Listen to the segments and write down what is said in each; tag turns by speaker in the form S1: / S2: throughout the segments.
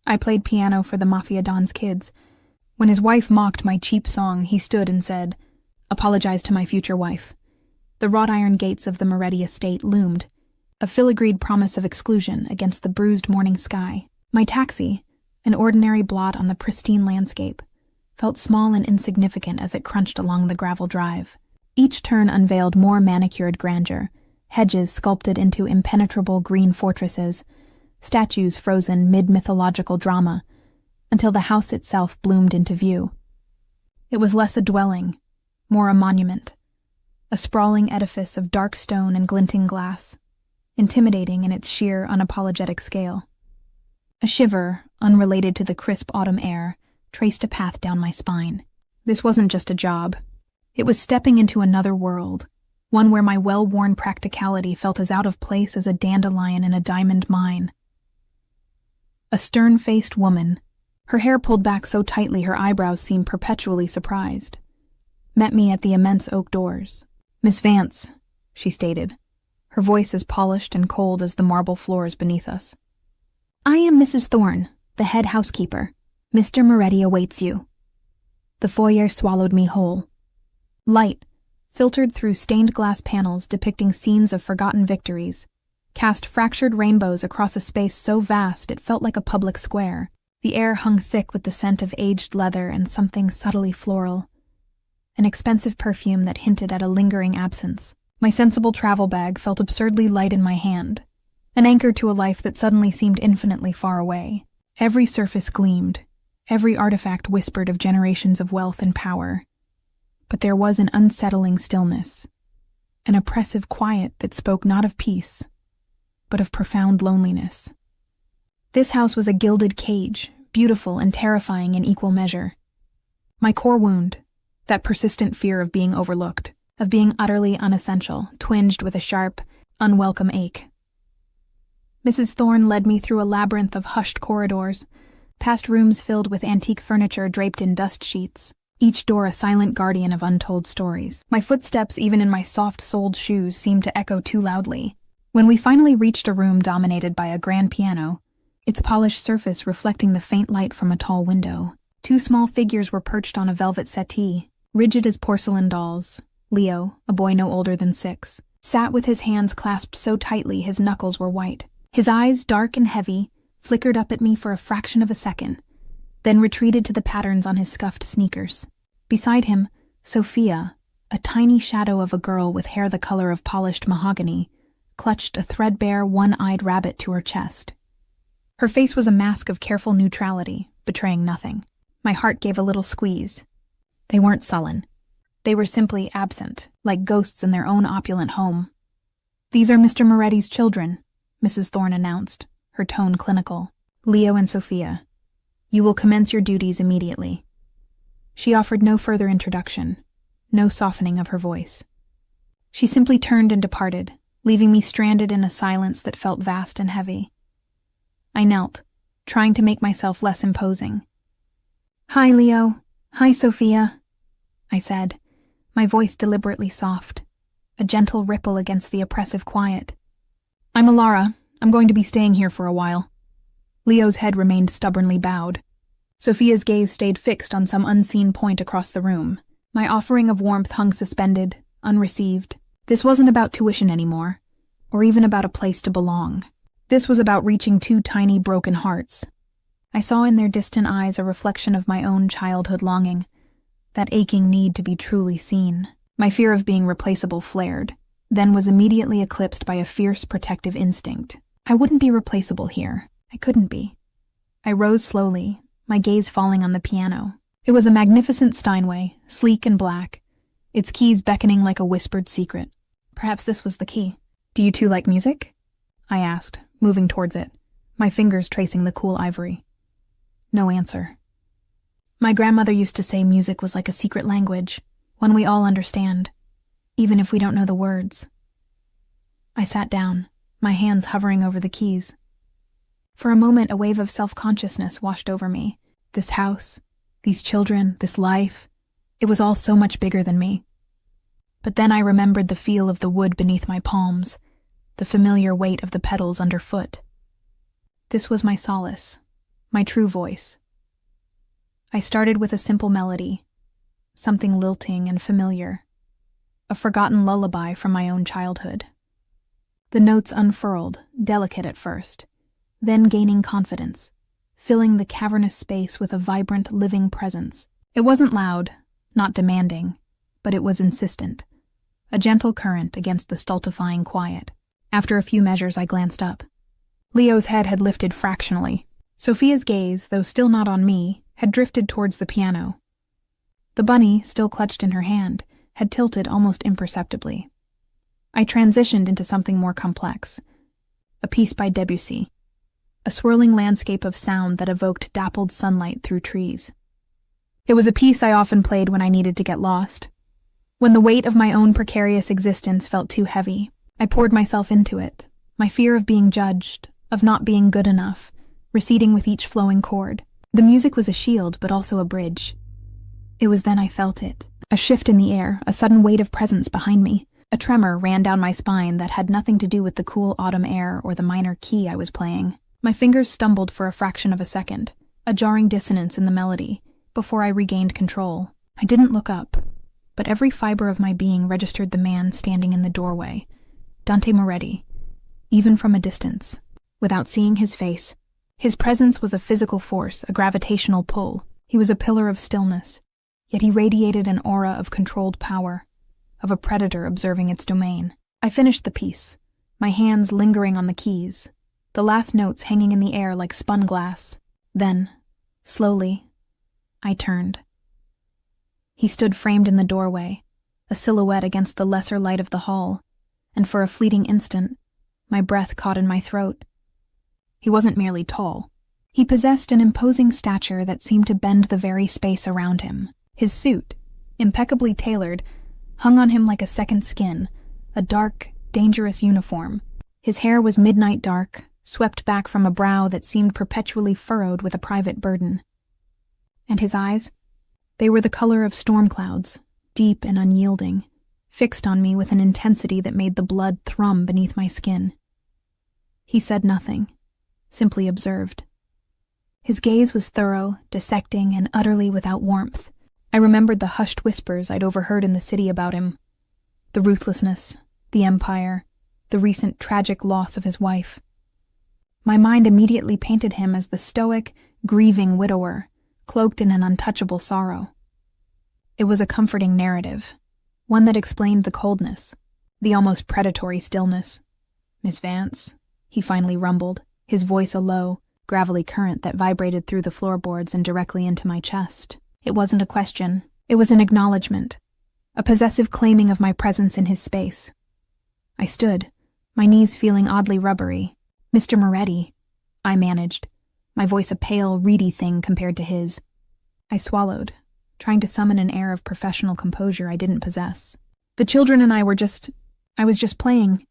S1: I played piano for the Mafia Don's kids. When his wife mocked my cheap song, he stood and said, "Apologize to my future wife." The wrought iron gates of the Moretti estate loomed, a filigreed promise of exclusion against the bruised morning sky. My taxi, an ordinary blot on the pristine landscape, felt small and insignificant as it crunched along the gravel drive. Each turn unveiled more manicured grandeur, hedges sculpted into impenetrable green fortresses, statues frozen mid-mythological drama, until the house itself bloomed into view. It was less a dwelling, more a monument, a sprawling edifice of dark stone and glinting glass, intimidating in its sheer, unapologetic scale. A shiver, unrelated to the crisp autumn air, traced a path down my spine. This wasn't just a job. It was stepping into another world, one where my well-worn practicality felt as out of place as a dandelion in a diamond mine. A stern-faced woman, her hair pulled back so tightly her eyebrows seemed perpetually surprised, met me at the immense oak doors. "Miss Vance," she stated, her voice as polished and cold as the marble floors beneath us. "I am Mrs. Thorne, the head housekeeper. Mr. Moretti awaits you." The foyer swallowed me whole. Light, filtered through stained glass panels depicting scenes of forgotten victories, cast fractured rainbows across a space so vast it felt like a public square. The air hung thick with the scent of aged leather and something subtly floral, an expensive perfume that hinted at a lingering absence. My sensible travel bag felt absurdly light in my hand, an anchor to a life that suddenly seemed infinitely far away. Every surface gleamed, every artifact whispered of generations of wealth and power. But there was an unsettling stillness, an oppressive quiet that spoke not of peace, but of profound loneliness. This house was a gilded cage, beautiful and terrifying in equal measure. My core wound, that persistent fear of being overlooked, of being utterly unessential, twinged with a sharp, unwelcome ache. Mrs. Thorne led me through a labyrinth of hushed corridors, past rooms filled with antique furniture draped in dust sheets, each door a silent guardian of untold stories. My footsteps, even in my soft-soled shoes, seemed to echo too loudly. When we finally reached a room dominated by a grand piano, its polished surface reflecting the faint light from a tall window, two small figures were perched on a velvet settee, rigid as porcelain dolls. Leo, a boy no older than 6, sat with his hands clasped so tightly his knuckles were white. His eyes, dark and heavy, flickered up at me for a fraction of a second, then retreated to the patterns on his scuffed sneakers. Beside him, Sophia, a tiny shadow of a girl with hair the color of polished mahogany, clutched a threadbare, one-eyed rabbit to her chest. Her face was a mask of careful neutrality, betraying nothing. My heart gave a little squeeze. They weren't sullen. They were simply absent, like ghosts in their own opulent home. "These are Mr. Moretti's children," Mrs. Thorne announced, her tone clinical. "Leo and Sophia. You will commence your duties immediately." She offered no further introduction, no softening of her voice. She simply turned and departed, leaving me stranded in a silence that felt vast and heavy. I knelt, trying to make myself less imposing. "Hi, Leo. Hi, Sophia," I said, my voice deliberately soft, a gentle ripple against the oppressive quiet. "I'm Alara. I'm going to be staying here for a while." Leo's head remained stubbornly bowed. Sophia's gaze stayed fixed on some unseen point across the room. My offering of warmth hung suspended, unreceived. This wasn't about tuition anymore, or even about a place to belong. This was about reaching two tiny, broken hearts. I saw in their distant eyes a reflection of my own childhood longing, that aching need to be truly seen. My fear of being replaceable flared, then was immediately eclipsed by a fierce protective instinct. I wouldn't be replaceable here. I couldn't be. I rose slowly, my gaze falling on the piano. It was a magnificent Steinway, sleek and black, its keys beckoning like a whispered secret. Perhaps this was the key. "Do you two like music?" I asked, moving towards it, my fingers tracing the cool ivory. No answer. My grandmother used to say music was like a secret language, one we all understand, even if we don't know the words. I sat down, my hands hovering over the keys. For a moment, a wave of self-consciousness washed over me. This house, these children, this life, it was all so much bigger than me. But then I remembered the feel of the wood beneath my palms, the familiar weight of the pedals underfoot. This was my solace, my true voice. I started with a simple melody, something lilting and familiar, a forgotten lullaby from my own childhood. The notes unfurled, delicate at first, then gaining confidence, filling the cavernous space with a vibrant, living presence. It wasn't loud, not demanding, but it was insistent, a gentle current against the stultifying quiet. After a few measures, I glanced up. Leo's head had lifted fractionally. Sophia's gaze, though still not on me, had drifted towards the piano. The bunny, still clutched in her hand, had tilted almost imperceptibly. I transitioned into something more complex. A piece by Debussy. A swirling landscape of sound that evoked dappled sunlight through trees. It was a piece I often played when I needed to get lost. When the weight of my own precarious existence felt too heavy, I poured myself into it, my fear of being judged, of not being good enough, receding with each flowing chord. The music was a shield, but also a bridge. It was then I felt it. A shift in the air, a sudden weight of presence behind me. A tremor ran down my spine that had nothing to do with the cool autumn air or the minor key I was playing. My fingers stumbled for a fraction of a second, a jarring dissonance in the melody, before I regained control. I didn't look up, but every fiber of my being registered the man standing in the doorway, Dante Moretti, even from a distance, without seeing his face. His presence was a physical force, a gravitational pull. He was a pillar of stillness, yet he radiated an aura of controlled power, of a predator observing its domain. I finished the piece, my hands lingering on the keys, the last notes hanging in the air like spun glass. Then, slowly, I turned. He stood framed in the doorway, a silhouette against the lesser light of the hall, and for a fleeting instant, my breath caught in my throat. He wasn't merely tall. He possessed an imposing stature that seemed to bend the very space around him. His suit, impeccably tailored, hung on him like a second skin, a dark, dangerous uniform. His hair was midnight dark, swept back from a brow that seemed perpetually furrowed with a private burden. And his eyes? They were the color of storm clouds, deep and unyielding, fixed on me with an intensity that made the blood thrum beneath my skin. He said nothing, simply observed. His gaze was thorough, dissecting, and utterly without warmth. I remembered the hushed whispers I'd overheard in the city about him. The ruthlessness, the empire, the recent tragic loss of his wife. My mind immediately painted him as the stoic, grieving widower, cloaked in an untouchable sorrow. It was a comforting narrative, one that explained the coldness, the almost predatory stillness. "Miss Vance," he finally rumbled, his voice a low, gravelly current that vibrated through the floorboards and directly into my chest. It wasn't a question. It was an acknowledgement, a possessive claiming of my presence in his space. I stood, my knees feeling oddly rubbery. "Mr. Moretti," I managed, my voice a pale, reedy thing compared to his. I swallowed, trying to summon an air of professional composure I didn't possess. "The children and I was just playing."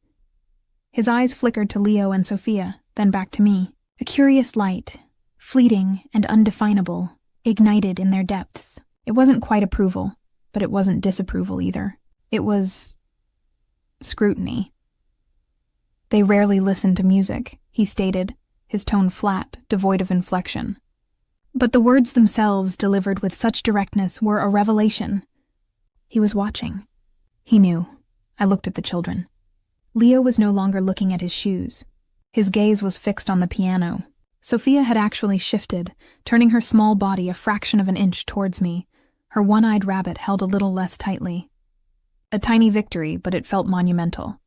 S1: His eyes flickered to Leo and Sophia, then back to me. A curious light, fleeting and undefinable, ignited in their depths. It wasn't quite approval, but it wasn't disapproval either. It was scrutiny. "They rarely listen to music," he stated, his tone flat, devoid of inflection. But the words themselves, delivered with such directness, were a revelation. He was watching. He knew. I looked at the children. Leo was no longer looking at his shoes. His gaze was fixed on the piano. Sophia had actually shifted, turning her small body a fraction of an inch towards me, her one-eyed rabbit held a little less tightly. A tiny victory, but it felt monumental.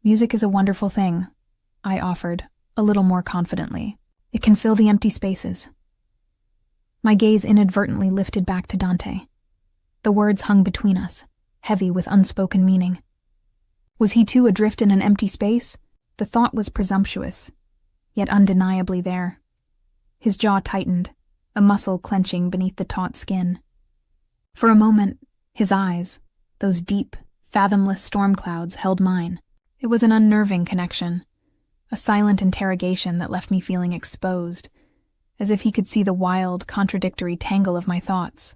S1: "Music is a wonderful thing," I offered, a little more confidently. "It can fill the empty spaces." My gaze inadvertently lifted back to Dante. The words hung between us, heavy with unspoken meaning. Was he too adrift in an empty space? The thought was presumptuous, yet undeniably there. His jaw tightened, a muscle clenching beneath the taut skin. For a moment, his eyes, those deep, fathomless storm clouds, held mine. It was an unnerving connection, a silent interrogation that left me feeling exposed, as if he could see the wild, contradictory tangle of my thoughts.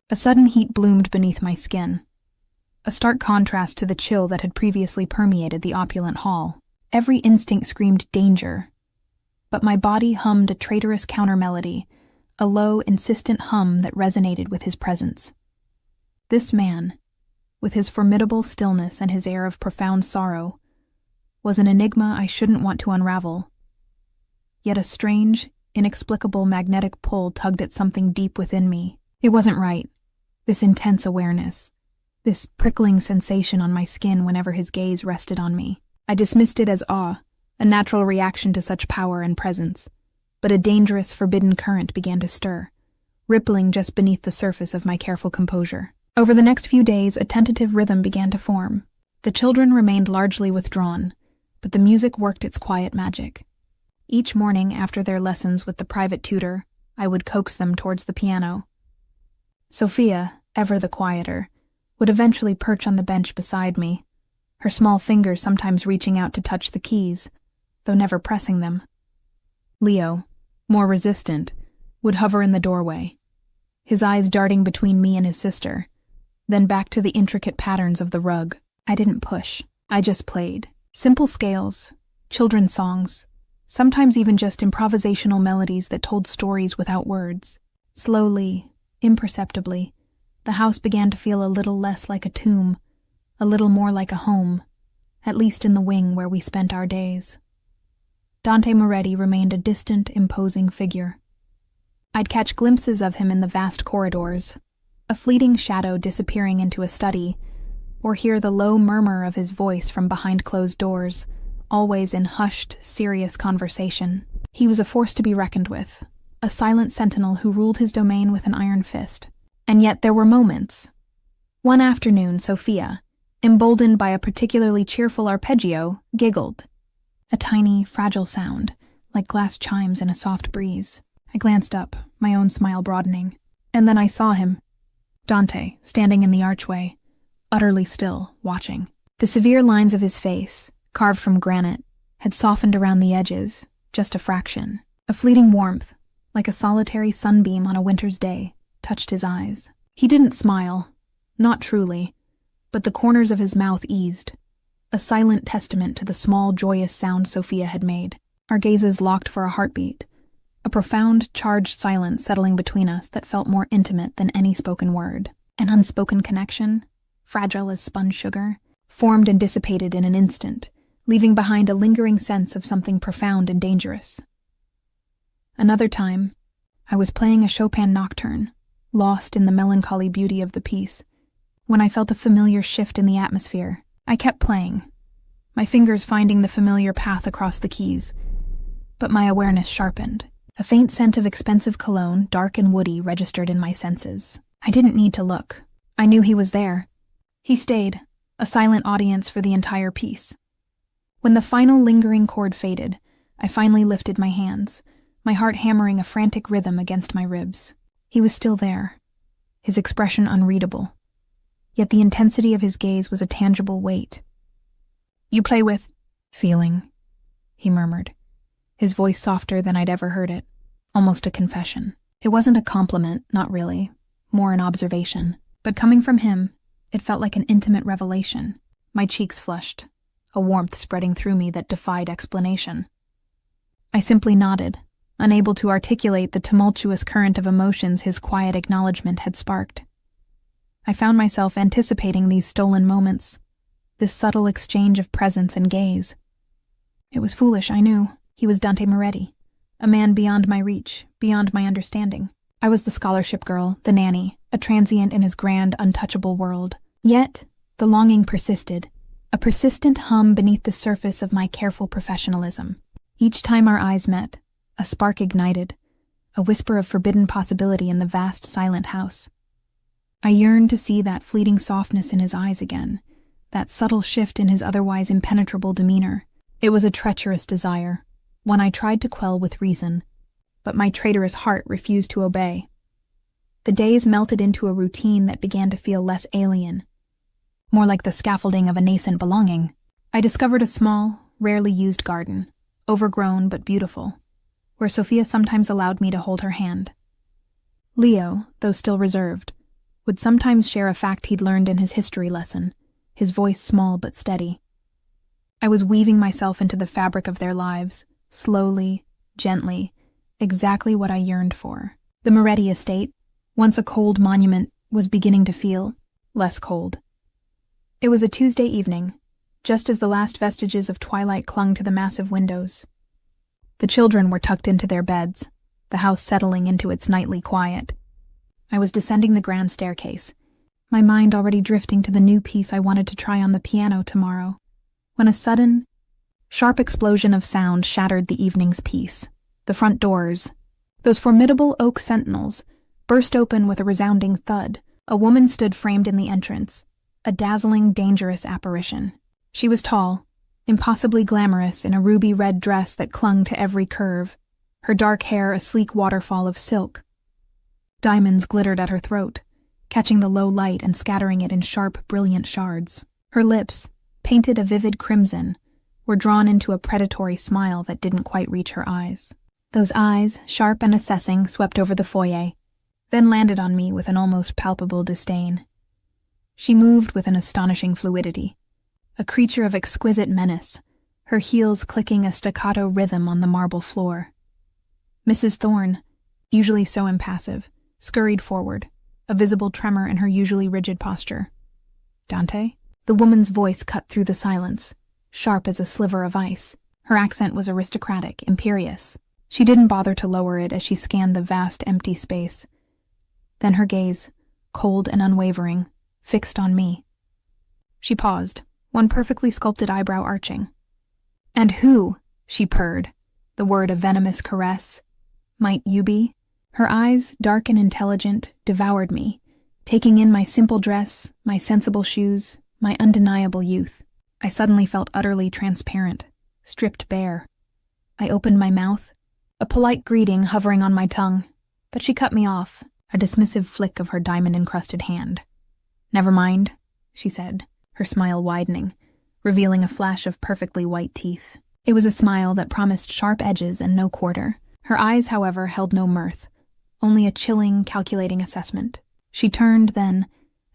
S1: A sudden heat bloomed beneath my skin, a stark contrast to the chill that had previously permeated the opulent hall. Every instinct screamed danger, but my body hummed a traitorous counter-melody, a low, insistent hum that resonated with his presence. This man, with his formidable stillness and his air of profound sorrow, was an enigma I shouldn't want to unravel. Yet a strange, inexplicable magnetic pull tugged at something deep within me. It wasn't right. This intense awareness, this prickling sensation on my skin whenever his gaze rested on me. I dismissed it as awe, a natural reaction to such power and presence. But a dangerous, forbidden current began to stir, rippling just beneath the surface of my careful composure. Over the next few days, a tentative rhythm began to form. The children remained largely withdrawn, but the music worked its quiet magic. Each morning after their lessons with the private tutor, I would coax them towards the piano. Sophia, ever the quieter, would eventually perch on the bench beside me, her small fingers sometimes reaching out to touch the keys, though never pressing them. Leo, more resistant, would hover in the doorway, his eyes darting between me and his sister, then back to the intricate patterns of the rug. I didn't push. I just played. Simple scales, children's songs, sometimes even just improvisational melodies that told stories without words. Slowly, imperceptibly, the house began to feel a little less like a tomb, a little more like a home, at least in the wing where we spent our days. Dante Moretti remained a distant, imposing figure. I'd catch glimpses of him in the vast corridors, a fleeting shadow disappearing into a study, or hear the low murmur of his voice from behind closed doors, always in hushed, serious conversation. He was a force to be reckoned with, a silent sentinel who ruled his domain with an iron fist. And yet there were moments. One afternoon, Sophia, emboldened by a particularly cheerful arpeggio, giggled. A tiny, fragile sound, like glass chimes in a soft breeze. I glanced up, my own smile broadening. And then I saw him. Dante, standing in the archway, utterly still, watching. The severe lines of his face, carved from granite, had softened around the edges, just a fraction. A fleeting warmth, like a solitary sunbeam on a winter's day, touched his eyes. He didn't smile, not truly, but the corners of his mouth eased, a silent testament to the small, joyous sound Sophia had made. Our gazes locked for a heartbeat, a profound, charged silence settling between us that felt more intimate than any spoken word. An unspoken connection, fragile as sponge sugar, formed and dissipated in an instant, leaving behind a lingering sense of something profound and dangerous. Another time, I was playing a Chopin nocturne, lost in the melancholy beauty of the piece, when I felt a familiar shift in the atmosphere. I kept playing, my fingers finding the familiar path across the keys, but my awareness sharpened. A faint scent of expensive cologne, dark and woody, registered in my senses. I didn't need to look. I knew he was there. He stayed, a silent audience for the entire piece. When the final lingering chord faded, I finally lifted my hands, my heart hammering a frantic rhythm against my ribs. He was still there, his expression unreadable. Yet the intensity of his gaze was a tangible weight. "You play with feeling," he murmured, his voice softer than I'd ever heard it, almost a confession. It wasn't a compliment, not really, more an observation. But coming from him, it felt like an intimate revelation. My cheeks flushed, a warmth spreading through me that defied explanation. I simply nodded, unable to articulate the tumultuous current of emotions his quiet acknowledgement had sparked. I found myself anticipating these stolen moments, this subtle exchange of presence and gaze. It was foolish, I knew. He was Dante Moretti, a man beyond my reach, beyond my understanding. I was the scholarship girl, the nanny, a transient in his grand, untouchable world. Yet, the longing persisted, a persistent hum beneath the surface of my careful professionalism. Each time our eyes met, a spark ignited, a whisper of forbidden possibility in the vast, silent house. I yearned to see that fleeting softness in his eyes again, that subtle shift in his otherwise impenetrable demeanor. It was a treacherous desire, one I tried to quell with reason, but my traitorous heart refused to obey. The days melted into a routine that began to feel less alien, more like the scaffolding of a nascent belonging. I discovered a small, rarely used garden, overgrown but beautiful, where Sophia sometimes allowed me to hold her hand. Leo, though still reserved, would sometimes share a fact he'd learned in his history lesson, his voice small but steady. I was weaving myself into the fabric of their lives, slowly, gently, exactly what I yearned for. The Moretti estate, once a cold monument, was beginning to feel less cold. It was a Tuesday evening, just as the last vestiges of twilight clung to the massive windows. The children were tucked into their beds, the house settling into its nightly quiet. I was descending the grand staircase, my mind already drifting to the new piece I wanted to try on the piano tomorrow, when a sudden, sharp explosion of sound shattered the evening's peace. The front doors, those formidable oak sentinels, burst open with a resounding thud. A woman stood framed in the entrance, a dazzling, dangerous apparition. She was tall, impossibly glamorous in a ruby-red dress that clung to every curve, her dark hair a sleek waterfall of silk. Diamonds glittered at her throat, catching the low light and scattering it in sharp, brilliant shards. Her lips, painted a vivid crimson, were drawn into a predatory smile that didn't quite reach her eyes. Those eyes, sharp and assessing, swept over the foyer, then landed on me with an almost palpable disdain. She moved with an astonishing fluidity, a creature of exquisite menace, her heels clicking a staccato rhythm on the marble floor. Mrs. Thorne, usually so impassive, scurried forward, a visible tremor in her usually rigid posture. "Dante?" The woman's voice cut through the silence, sharp as a sliver of ice. Her accent was aristocratic, imperious. She didn't bother to lower it as she scanned the vast, empty space. Then her gaze, cold and unwavering, fixed on me. She paused, one perfectly sculpted eyebrow arching. "And who," she purred, the word a venomous caress, "might you be?" Her eyes, dark and intelligent, devoured me, taking in my simple dress, my sensible shoes, my undeniable youth. I suddenly felt utterly transparent, stripped bare. I opened my mouth, a polite greeting hovering on my tongue, but she cut me off, a dismissive flick of her diamond-encrusted hand. "Never mind," she said, her smile widening, revealing a flash of perfectly white teeth. It was a smile that promised sharp edges and no quarter. Her eyes, however, held no mirth, only a chilling, calculating assessment. She turned then,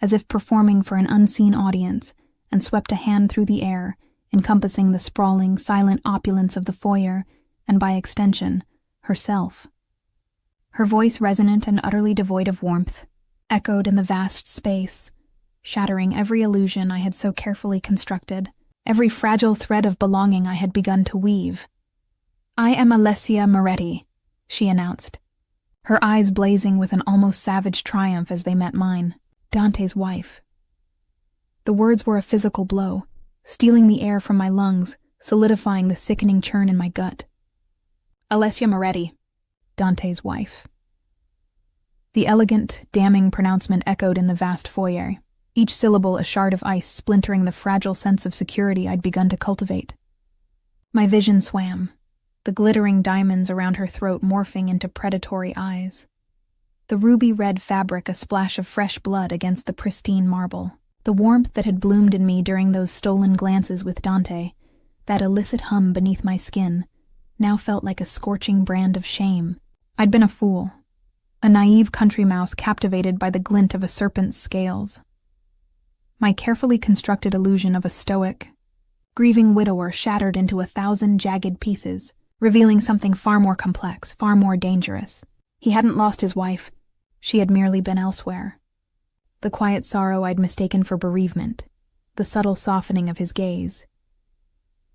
S1: as if performing for an unseen audience, and swept a hand through the air, encompassing the sprawling, silent opulence of the foyer, and by extension, herself. Her voice, resonant and utterly devoid of warmth, echoed in the vast space, shattering every illusion I had so carefully constructed, every fragile thread of belonging I had begun to weave. "I am Alessia Moretti," she announced, her eyes blazing with an almost savage triumph as they met mine. "Dante's wife." The words were a physical blow, stealing the air from my lungs, solidifying the sickening churn in my gut. "Alessia Moretti, Dante's wife." The elegant, damning pronouncement echoed in the vast foyer, each syllable a shard of ice splintering the fragile sense of security I'd begun to cultivate. My vision swam, the glittering diamonds around her throat morphing into predatory eyes. The ruby-red fabric a splash of fresh blood against the pristine marble. The warmth that had bloomed in me during those stolen glances with Dante, that illicit hum beneath my skin, now felt like a scorching brand of shame. I'd been a fool, a naive country mouse captivated by the glint of a serpent's scales. My carefully constructed illusion of a stoic, grieving widower shattered into 1,000 jagged pieces, revealing something far more complex, far more dangerous. He hadn't lost his wife. She had merely been elsewhere. The quiet sorrow I'd mistaken for bereavement, the subtle softening of his gaze.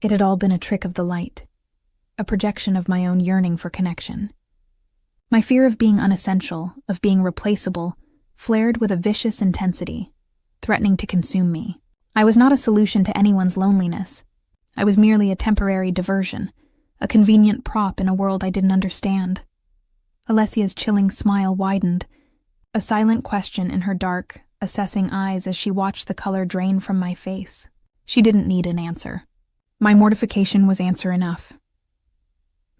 S1: It had all been a trick of the light, a projection of my own yearning for connection. My fear of being unessential, of being replaceable, flared with a vicious intensity, threatening to consume me. I was not a solution to anyone's loneliness. I was merely a temporary diversion, a convenient prop in a world I didn't understand. Alessia's chilling smile widened, a silent question in her dark, assessing eyes as she watched the color drain from my face. She didn't need an answer. My mortification was answer enough.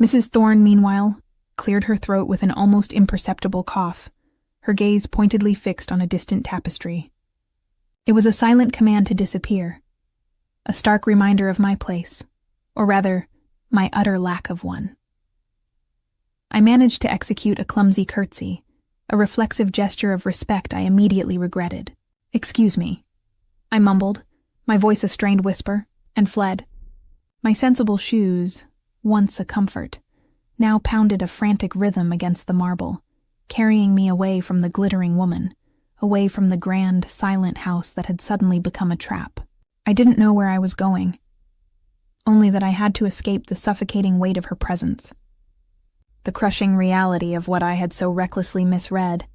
S1: Mrs. Thorne, meanwhile, cleared her throat with an almost imperceptible cough, her gaze pointedly fixed on a distant tapestry. It was a silent command to disappear, a stark reminder of my place, or rather, my utter lack of one. I managed to execute a clumsy curtsy, a reflexive gesture of respect I immediately regretted. "Excuse me," I mumbled, my voice a strained whisper, and fled. My sensible shoes, once a comfort, now pounded a frantic rhythm against the marble, carrying me away from the glittering woman, away from the grand, silent house that had suddenly become a trap. I didn't know where I was going, only that I had to escape the suffocating weight of her presence. The crushing reality of what I had so recklessly misread.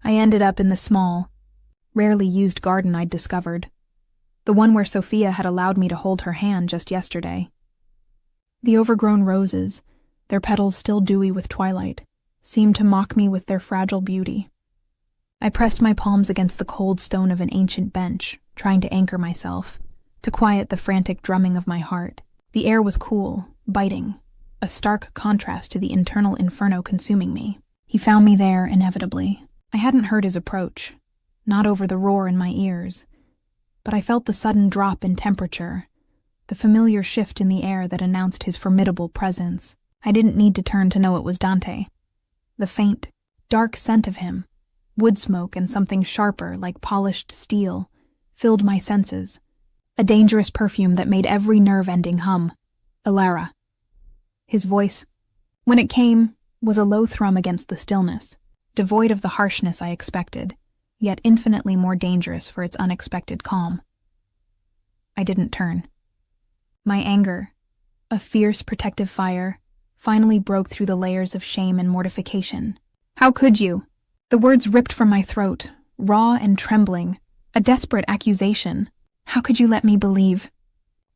S1: I ended up in the small, rarely used garden I'd discovered, the one where Sophia had allowed me to hold her hand just yesterday. The overgrown roses, their petals still dewy with twilight, seemed to mock me with their fragile beauty. I pressed my palms against the cold stone of an ancient bench, trying to anchor myself, to quiet the frantic drumming of my heart. The air was cool, biting, a stark contrast to the internal inferno consuming me. He found me there, inevitably. I hadn't heard his approach, not over the roar in my ears, but I felt the sudden drop in temperature, the familiar shift in the air that announced his formidable presence. I didn't need to turn to know it was Dante. The faint, dark scent of him, wood smoke and something sharper like polished steel, filled my senses, a dangerous perfume that made every nerve ending hum. Ilara. His voice, when it came, was a low thrum against the stillness, devoid of the harshness I expected, yet infinitely more dangerous for its unexpected calm. I didn't turn. My anger, a fierce protective fire, finally broke through the layers of shame and mortification. How could you? The words ripped from my throat, raw and trembling, a desperate accusation. How could you let me believe?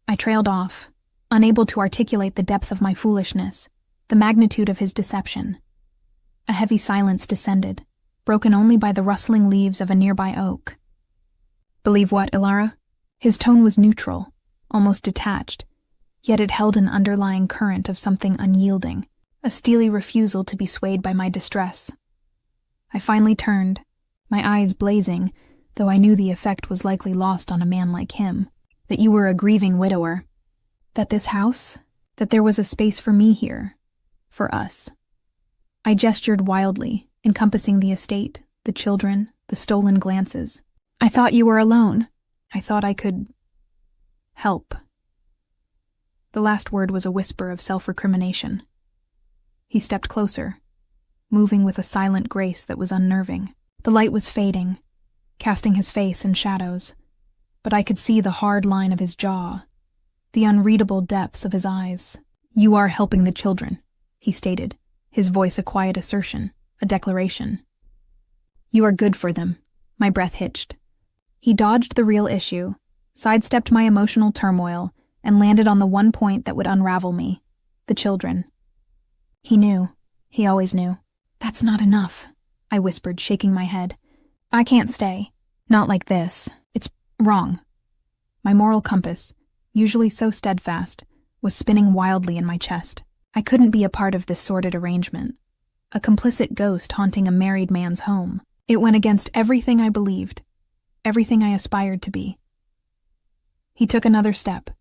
S1: I trailed off, unable to articulate the depth of my foolishness, the magnitude of his deception. A heavy silence descended, broken only by the rustling leaves of a nearby oak. Believe what, Ilara? His tone was neutral, almost detached, yet it held an underlying current of something unyielding, a steely refusal to be swayed by my distress. I finally turned, my eyes blazing, though I knew the effect was likely lost on a man like him, that you were a grieving widower, that this house, that there was a space for me here, for us. I gestured wildly, encompassing the estate, the children, the stolen glances. I thought you were alone. I thought I could help. The last word was a whisper of self-recrimination. He stepped closer, moving with a silent grace that was unnerving. The light was fading, casting his face in shadows, but I could see the hard line of his jaw, the unreadable depths of his eyes. You are helping the children, he stated, his voice a quiet assertion, a declaration. You are good for them. My breath hitched. He dodged the real issue, sidestepped my emotional turmoil, and landed on the one point that would unravel me, the children. He knew. He always knew. That's not enough, I whispered, shaking my head. I can't stay. Not like this. It's wrong. My moral compass, usually so steadfast, was spinning wildly in my chest. I couldn't be a part of this sordid arrangement. A complicit ghost haunting a married man's home. It went against everything I believed, everything I aspired to be. He took another step,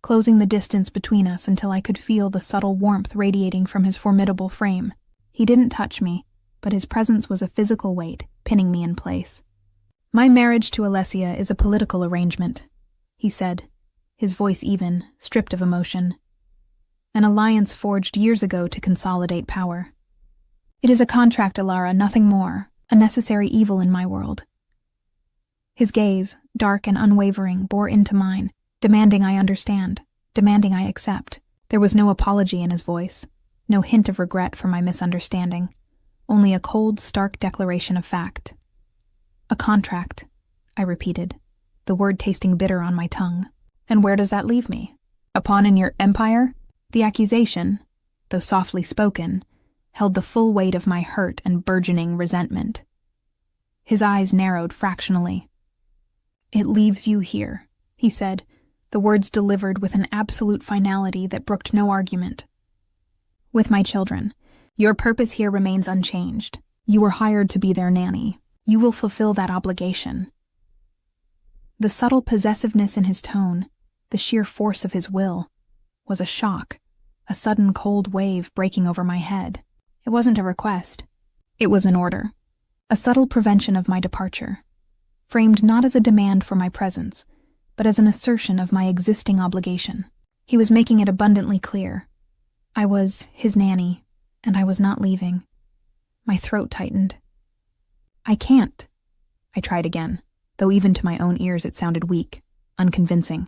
S1: closing the distance between us until I could feel the subtle warmth radiating from his formidable frame. He didn't touch me, but his presence was a physical weight, pinning me in place. My marriage to Alessia is a political arrangement, he said, his voice even, stripped of emotion. An alliance forged years ago to consolidate power. It is a contract, Ilara, nothing more, a necessary evil in my world. His gaze, dark and unwavering, bore into mine, demanding I understand, demanding I accept. There was no apology in his voice, no hint of regret for my misunderstanding, only a cold, stark declaration of fact. A contract, I repeated, the word tasting bitter on my tongue. And where does that leave me? A pawn in your empire? The accusation, though softly spoken, held the full weight of my hurt and burgeoning resentment. His eyes narrowed fractionally. It leaves you here, he said, the words delivered with an absolute finality that brooked no argument. With my children. Your purpose here remains unchanged. You were hired to be their nanny. You will fulfill that obligation. The subtle possessiveness in his tone, the sheer force of his will, was a shock, a sudden cold wave breaking over my head. It wasn't a request. It was an order, a subtle prevention of my departure, framed not as a demand for my presence, but as an assertion of my existing obligation. He was making it abundantly clear. I was his nanny, and I was not leaving. My throat tightened. I can't. I tried again, though even to my own ears it sounded weak, unconvincing.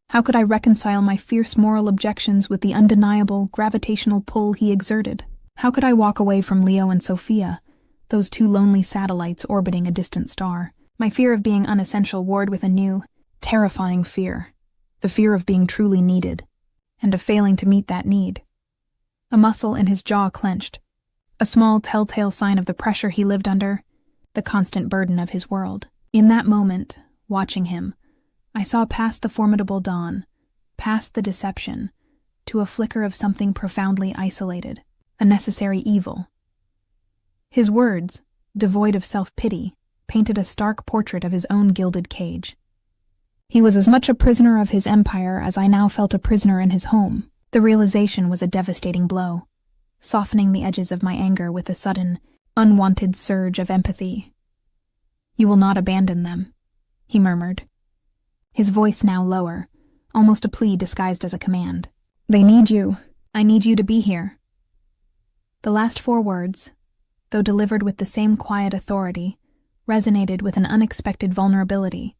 S1: How could I reconcile my fierce moral objections with the undeniable gravitational pull he exerted? How could I walk away from Leo and Sophia, those two lonely satellites orbiting a distant star? My fear of being unessential warred with a new, terrifying fear, the fear of being truly needed, and of failing to meet that need. A muscle in his jaw clenched, a small telltale sign of the pressure he lived under, the constant burden of his world. In that moment, watching him, I saw past the formidable dawn, past the deception, to a flicker of something profoundly isolated, a necessary evil. His words, devoid of self-pity, painted a stark portrait of his own gilded cage. He was as much a prisoner of his empire as I now felt a prisoner in his home. The realization was a devastating blow, softening the edges of my anger with a sudden, unwanted surge of empathy. "You will not abandon them," he murmured, his voice now lower, almost a plea disguised as a command. "They need you. I need you to be here." The last 4 words, though delivered with the same quiet authority, resonated with an unexpected vulnerability,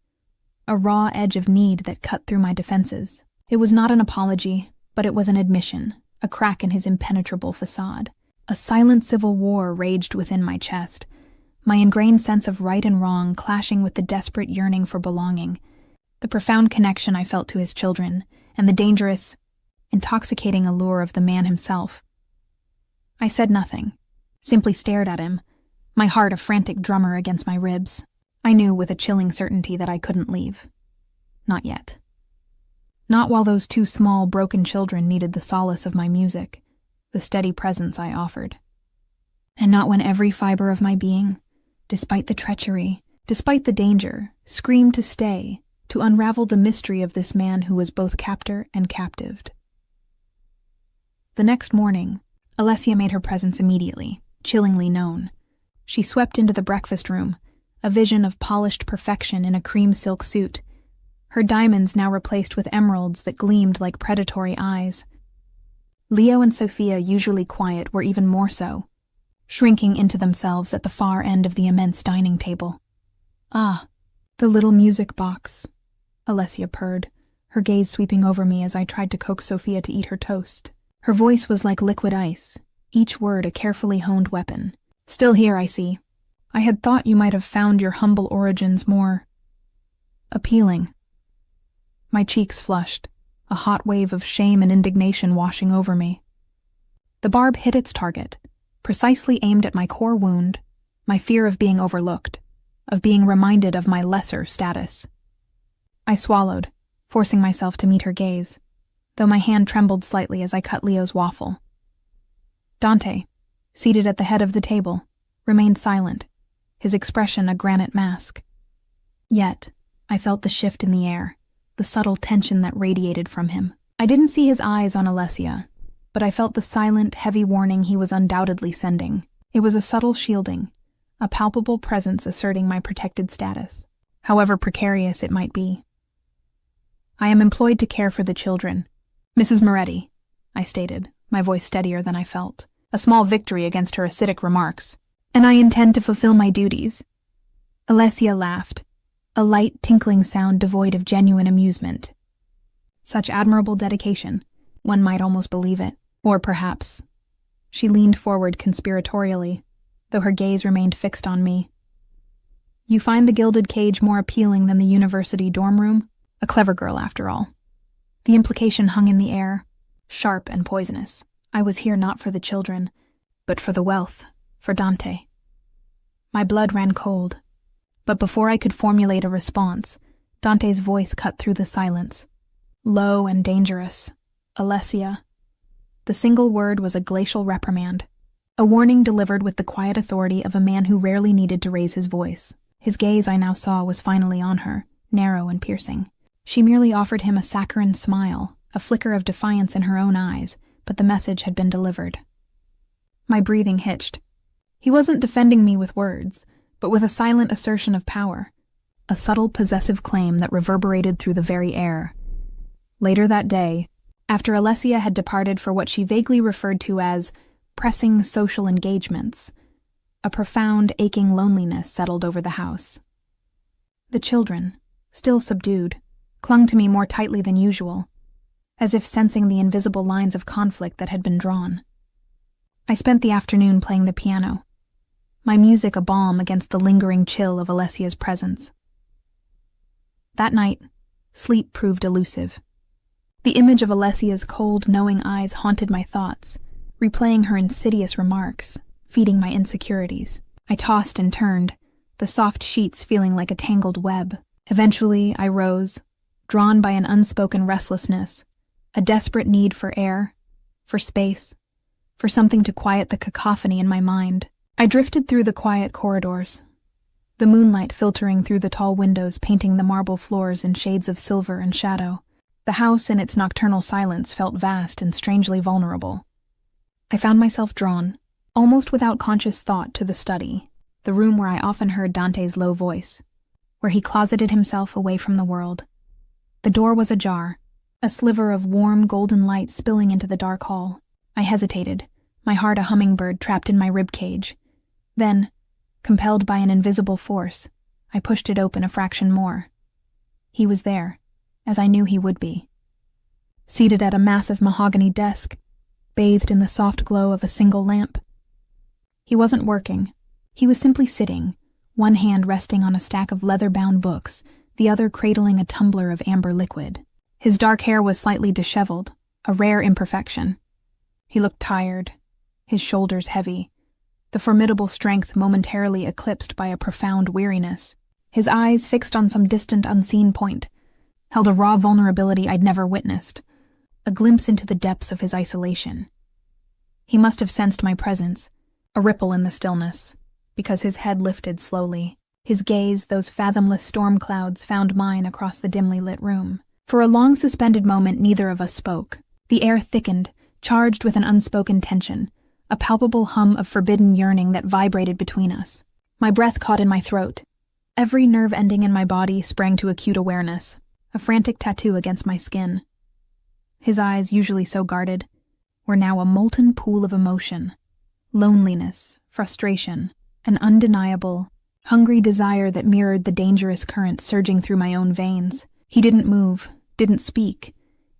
S1: a raw edge of need that cut through my defenses. It was not an apology, but it was an admission, a crack in his impenetrable facade. A silent civil war raged within my chest, my ingrained sense of right and wrong clashing with the desperate yearning for belonging, the profound connection I felt to his children, and the dangerous, intoxicating allure of the man himself. I said nothing, simply stared at him, my heart a frantic drummer against my ribs. I knew with a chilling certainty that I couldn't leave. Not yet. Not while those 2 small, broken children needed the solace of my music, the steady presence I offered. And not when every fiber of my being, despite the treachery, despite the danger, screamed to stay, to unravel the mystery of this man who was both captor and captived. The next morning, Alessia made her presence immediately, chillingly known. She swept into the breakfast room, a vision of polished perfection in a cream silk suit, her diamonds now replaced with emeralds that gleamed like predatory eyes. Leo and Sophia, usually quiet, were even more so, shrinking into themselves at the far end of the immense dining table. "Ah, the little music box," Alessia purred, her gaze sweeping over me as I tried to coax Sophia to eat her toast. Her voice was like liquid ice, each word a carefully honed weapon. "Still here, I see. I had thought you might have found your humble origins more appealing." My cheeks flushed, a hot wave of shame and indignation washing over me. The barb hit its target, precisely aimed at my core wound, my fear of being overlooked, of being reminded of my lesser status. I swallowed, forcing myself to meet her gaze, though my hand trembled slightly as I cut Leo's waffle. Dante, seated at the head of the table, remained silent, his expression a granite mask. Yet, I felt the shift in the air, the subtle tension that radiated from him. I didn't see his eyes on Alessia, but I felt the silent, heavy warning he was undoubtedly sending. It was a subtle shielding, a palpable presence asserting my protected status, however precarious it might be. "I am employed to care for the children, Mrs. Moretti," I stated, my voice steadier than I felt, a small victory against her acidic remarks. "And I intend to fulfill my duties." Alessia laughed, a light, tinkling sound devoid of genuine amusement. Such admirable dedication, one might almost believe it. Or perhaps. She leaned forward conspiratorially, though her gaze remained fixed on me. "You find the gilded cage more appealing than the university dorm room? A clever girl, after all." The implication hung in the air, sharp and poisonous. I was here not for the children, but for the wealth, for Dante. My blood ran cold, but before I could formulate a response, Dante's voice cut through the silence. Low and dangerous. "Alessia." The single word was a glacial reprimand, a warning delivered with the quiet authority of a man who rarely needed to raise his voice. His gaze, I now saw, was finally on her, narrow and piercing. She merely offered him a saccharine smile, a flicker of defiance in her own eyes, but the message had been delivered. My breathing hitched. He wasn't defending me with words, but with a silent assertion of power, a subtle possessive claim that reverberated through the very air. Later that day, After Alessia had departed for what she vaguely referred to as pressing social engagements, a profound, aching loneliness settled over the house. The children, still subdued, clung to me more tightly than usual, as if sensing the invisible lines of conflict that had been drawn. I spent the afternoon playing the piano, my music a balm against the lingering chill of Alessia's presence. That night, sleep proved elusive. The image of Alessia's cold, knowing eyes haunted my thoughts, replaying her insidious remarks, feeding my insecurities. I tossed and turned, the soft sheets feeling like a tangled web. Eventually, I rose, drawn by an unspoken restlessness, a desperate need for air, for space, for something to quiet the cacophony in my mind. I drifted through the quiet corridors, the moonlight filtering through the tall windows painting the marble floors in shades of silver and shadow. The house in its nocturnal silence felt vast and strangely vulnerable. I found myself drawn, almost without conscious thought, to the study, the room where I often heard Dante's low voice, where he closeted himself away from the world. The door was ajar, a sliver of warm golden light spilling into the dark hall. I hesitated, my heart a hummingbird trapped in my ribcage. Then, compelled by an invisible force, I pushed it open a fraction more. He was there, as I knew he would be. Seated at a massive mahogany desk, bathed in the soft glow of a single lamp. He wasn't working. He was simply sitting, one hand resting on a stack of leather-bound books, the other cradling a tumbler of amber liquid. His dark hair was slightly disheveled, a rare imperfection. He looked tired, his shoulders heavy, the formidable strength momentarily eclipsed by a profound weariness. His eyes, fixed on some distant, unseen point, held a raw vulnerability I'd never witnessed, a glimpse into the depths of his isolation. He must have sensed my presence, a ripple in the stillness, because his head lifted slowly. His gaze, those fathomless storm clouds, found mine across the dimly lit room. For a long suspended moment, neither of us spoke. The air thickened, charged with an unspoken tension, a palpable hum of forbidden yearning that vibrated between us. My breath caught in my throat. Every nerve ending in my body sprang to acute awareness, a frantic tattoo against my skin. His eyes, usually so guarded, were now a molten pool of emotion. Loneliness, frustration, an undeniable, hungry desire that mirrored the dangerous current surging through my own veins. He didn't move, didn't speak,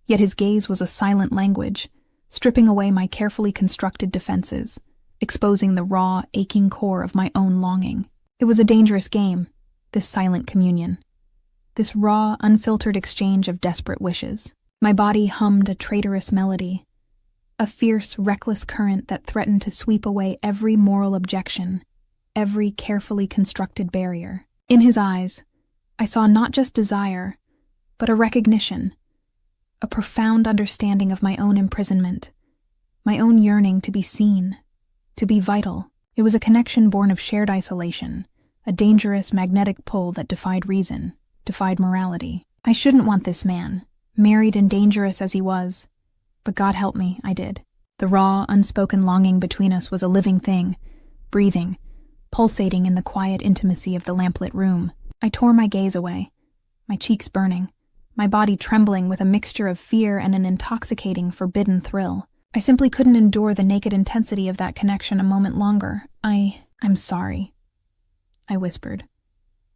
S1: yet his gaze was a silent language, stripping away my carefully constructed defenses, exposing the raw, aching core of my own longing. It was a dangerous game, this silent communion, this raw, unfiltered exchange of desperate wishes. My body hummed a traitorous melody, a fierce, reckless current that threatened to sweep away every moral objection, every carefully constructed barrier. In his eyes, I saw not just desire, but a recognition, a profound understanding of my own imprisonment, my own yearning to be seen, to be vital. It was a connection born of shared isolation, a dangerous magnetic pull that defied reason, defied morality. I shouldn't want this man, married and dangerous as he was, but God help me, I did. The raw, unspoken longing between us was a living thing, breathing, pulsating in the quiet intimacy of the lamplit room. I tore my gaze away, my cheeks burning, my body trembling with a mixture of fear and an intoxicating, forbidden thrill. I simply couldn't endure the naked intensity of that connection a moment longer. I'm sorry, I whispered,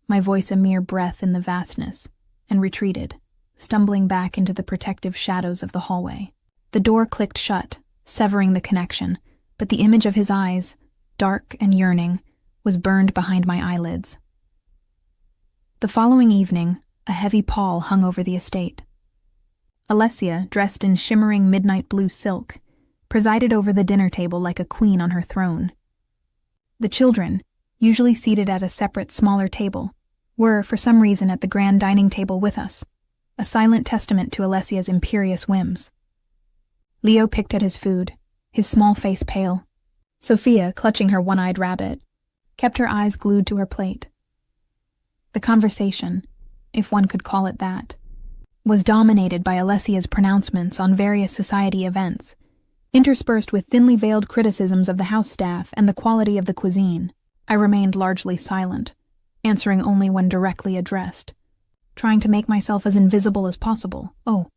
S1: my voice a mere breath in the vastness, and retreated, stumbling back into the protective shadows of the hallway. The door clicked shut, severing the connection, but the image of his eyes, dark and yearning, was burned behind my eyelids. The following evening, a heavy pall hung over the estate. Alessia, dressed in shimmering midnight blue silk, presided over the dinner table like a queen on her throne. The children, usually seated at a separate, smaller table, were, for some reason, at the grand dining table with us, a silent testament to Alessia's imperious whims. Leo picked at his food, his small face pale. Sophia, clutching her one-eyed rabbit, kept her eyes glued to her plate. The conversation, if one could call it that, was dominated by Alessia's pronouncements on various society events, interspersed with thinly veiled criticisms of the house staff and the quality of the cuisine. I remained largely silent, answering only when directly addressed, trying to make myself as invisible as possible. "Oh,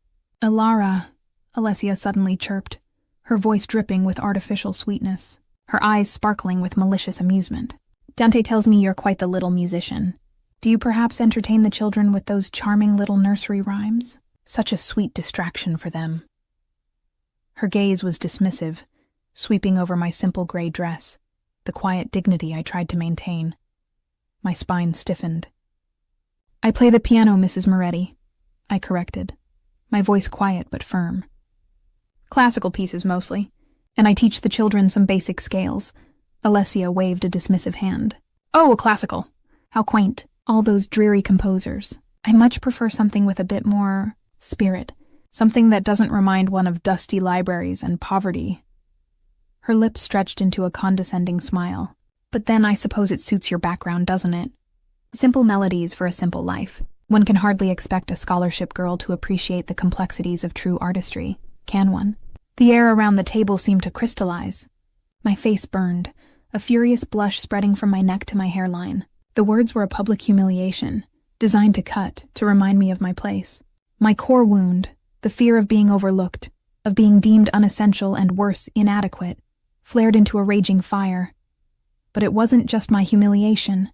S1: Alessia suddenly chirped, her voice dripping with artificial sweetness, her eyes sparkling with malicious amusement. Dante tells me you're quite the little musician. Do you perhaps entertain the children with those charming little nursery rhymes? Such a sweet distraction for them. Her gaze was dismissive, sweeping over my simple gray dress, the quiet dignity I tried to maintain. My spine stiffened. I play the piano, Mrs. Moretti, I corrected, my voice quiet but firm. Classical pieces mostly, and I teach the children some basic scales. Alessia waved a dismissive hand. Oh, a classical. How quaint. All those dreary composers. I much prefer something with a bit more spirit, something that doesn't remind one of dusty libraries and poverty. Her lips stretched into a condescending smile. But then I suppose it suits your background, doesn't it? Simple melodies for a simple life. One can hardly expect a scholarship girl to appreciate the complexities of true artistry, can one? The air around the table seemed to crystallize. My face burned, a furious blush spreading from my neck to my hairline. The words were a public humiliation, designed to cut, to remind me of my place. My core wound, the fear of being overlooked, of being deemed unessential and worse, inadequate, flared into a raging fire. But it wasn't just my humiliation.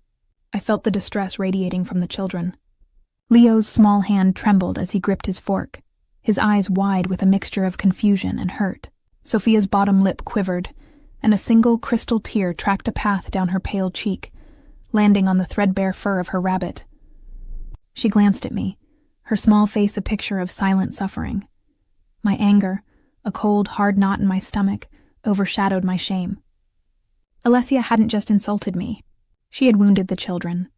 S1: I felt the distress radiating from the children. Leo's small hand trembled as he gripped his fork, his eyes wide with a mixture of confusion and hurt. Sophia's bottom lip quivered, and a single crystal tear tracked a path down her pale cheek, landing on the threadbare fur of her rabbit. She glanced at me, her small face a picture of silent suffering. My anger, a cold, hard knot in my stomach, overshadowed my shame. Alessia hadn't just insulted me. She had wounded the children.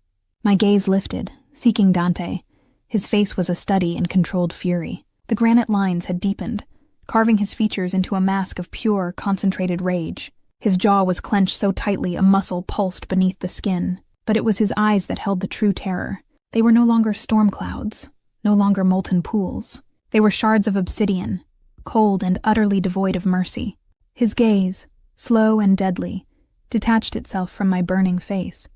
S1: My gaze lifted, seeking Dante. His face was a study in controlled fury. The granite lines had deepened, carving his features into a mask of pure, concentrated rage. His jaw was clenched so tightly a muscle pulsed beneath the skin. But it was his eyes that held the true terror. They were no longer storm clouds, no longer molten pools. They were shards of obsidian, cold and utterly devoid of mercy. His gaze, slow and deadly, detached itself from my burning face,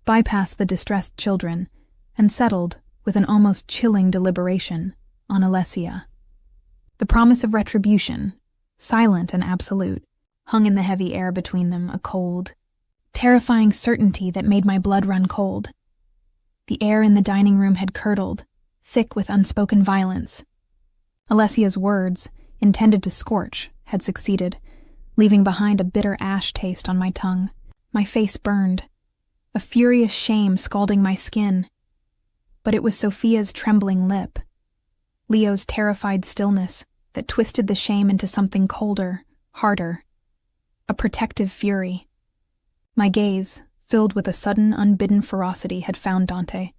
S1: bypassed the distressed children, and settled, with an almost chilling deliberation, on Alessia. The promise of retribution, silent and absolute, hung in the heavy air between them, a cold, terrifying certainty that made my blood run cold. The air in the dining room had curdled, thick with unspoken violence. Alessia's words, intended to scorch, had succeeded, leaving behind a bitter ash taste on my tongue. My face burned, a furious shame scalding my skin. But it was Sophia's trembling lip, Leo's terrified stillness, that twisted the shame into something colder, harder, a protective fury. My gaze, filled with a sudden, unbidden ferocity, had found Dante,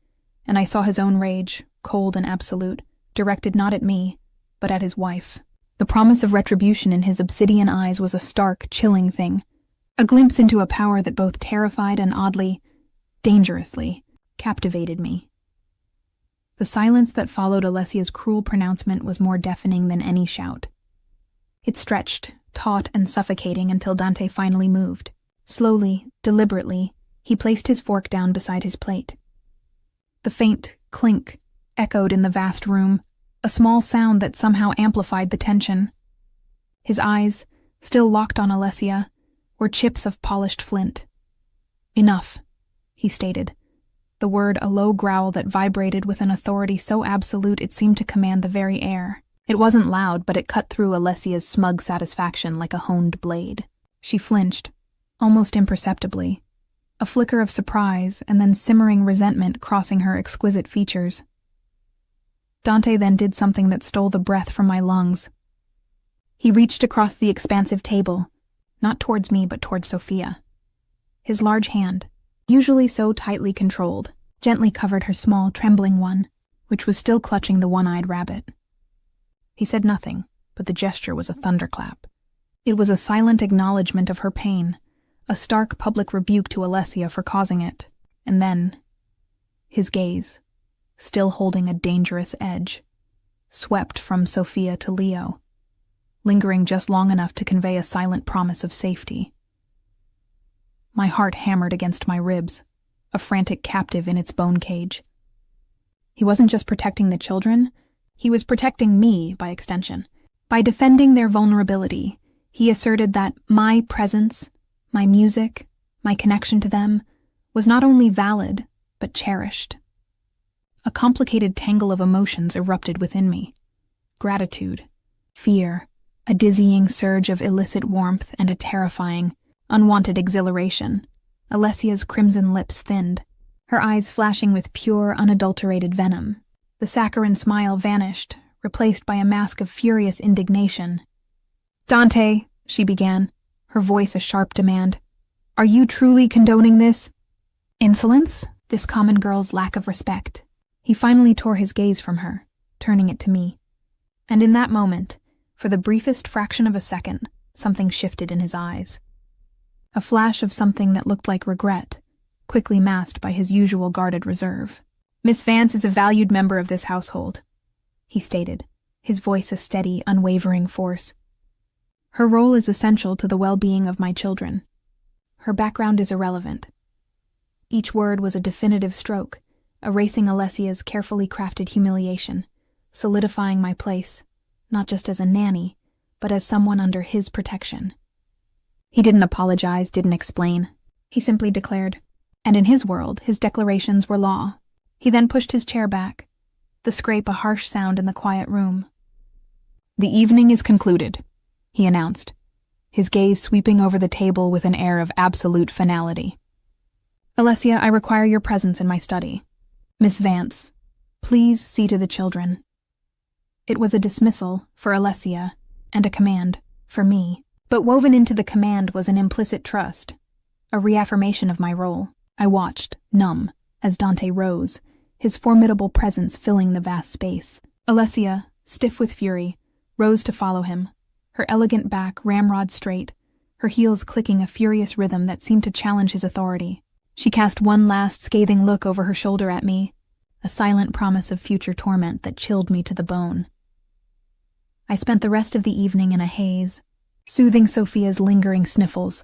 S1: and I saw his own rage, cold and absolute, directed not at me, but at his wife. The promise of retribution in his obsidian eyes was a stark, chilling thing, a glimpse into a power that both terrified and oddly, dangerously, captivated me. The silence that followed Alessia's cruel pronouncement was more deafening than any shout. It stretched, taut and suffocating, until Dante finally moved. Slowly, deliberately, he placed his fork down beside his plate. The faint clink echoed in the vast room, a small sound that somehow amplified the tension. His eyes, still locked on Alessia, were chips of polished flint. "Enough," he stated, the word a low growl that vibrated with an authority so absolute it seemed to command the very air. It wasn't loud, but it cut through Alessia's smug satisfaction like a honed blade. She flinched, almost imperceptibly, a flicker of surprise and then simmering resentment crossing her exquisite features. Dante then did something that stole the breath from my lungs. He reached across the expansive table, not towards me but towards Sophia. His large hand, usually so tightly controlled, gently covered her small, trembling one, which was still clutching the one-eyed rabbit. He said nothing, but the gesture was a thunderclap. It was a silent acknowledgement of her pain, a stark public rebuke to Alessia for causing it, and then, his gaze, still holding a dangerous edge, swept from Sophia to Leo, lingering just long enough to convey a silent promise of safety. My heart hammered against my ribs, a frantic captive in its bone cage. He wasn't just protecting the children, he was protecting me by extension. By defending their vulnerability, he asserted that my presence, my music, my connection to them, was not only valid, but cherished. A complicated tangle of emotions erupted within me. Gratitude, fear, a dizzying surge of illicit warmth, and a terrifying, unwanted exhilaration. Alessia's crimson lips thinned, her eyes flashing with pure, unadulterated venom. The saccharine smile vanished, replaced by a mask of furious indignation. "Dante," she began, her voice a sharp demand, "are you truly condoning this? Insolence? This common girl's lack of respect." He finally tore his gaze from her, turning it to me. And in that moment, for the briefest fraction of a second, something shifted in his eyes. A flash of something that looked like regret, quickly masked by his usual guarded reserve. "Miss Vance is a valued member of this household," he stated, his voice a steady, unwavering force. "Her role is essential to the well-being of my children. Her background is irrelevant." Each word was a definitive stroke, erasing Alessia's carefully crafted humiliation, solidifying my place, not just as a nanny, but as someone under his protection. He didn't apologize, didn't explain. He simply declared, and in his world, his declarations were law. He then pushed his chair back, the scrape a harsh sound in the quiet room. "The evening is concluded," he announced, his gaze sweeping over the table with an air of absolute finality. "Alessia, I require your presence in my study. Miss Vance, please see to the children." It was a dismissal for Alessia and a command for me, but woven into the command was an implicit trust, a reaffirmation of my role. I watched, numb, as Dante rose, his formidable presence filling the vast space. Alessia, stiff with fury, rose to follow him, her elegant back ramrod straight, her heels clicking a furious rhythm that seemed to challenge his authority. She cast one last scathing look over her shoulder at me, a silent promise of future torment that chilled me to the bone. I spent the rest of the evening in a haze, soothing Sophia's lingering sniffles,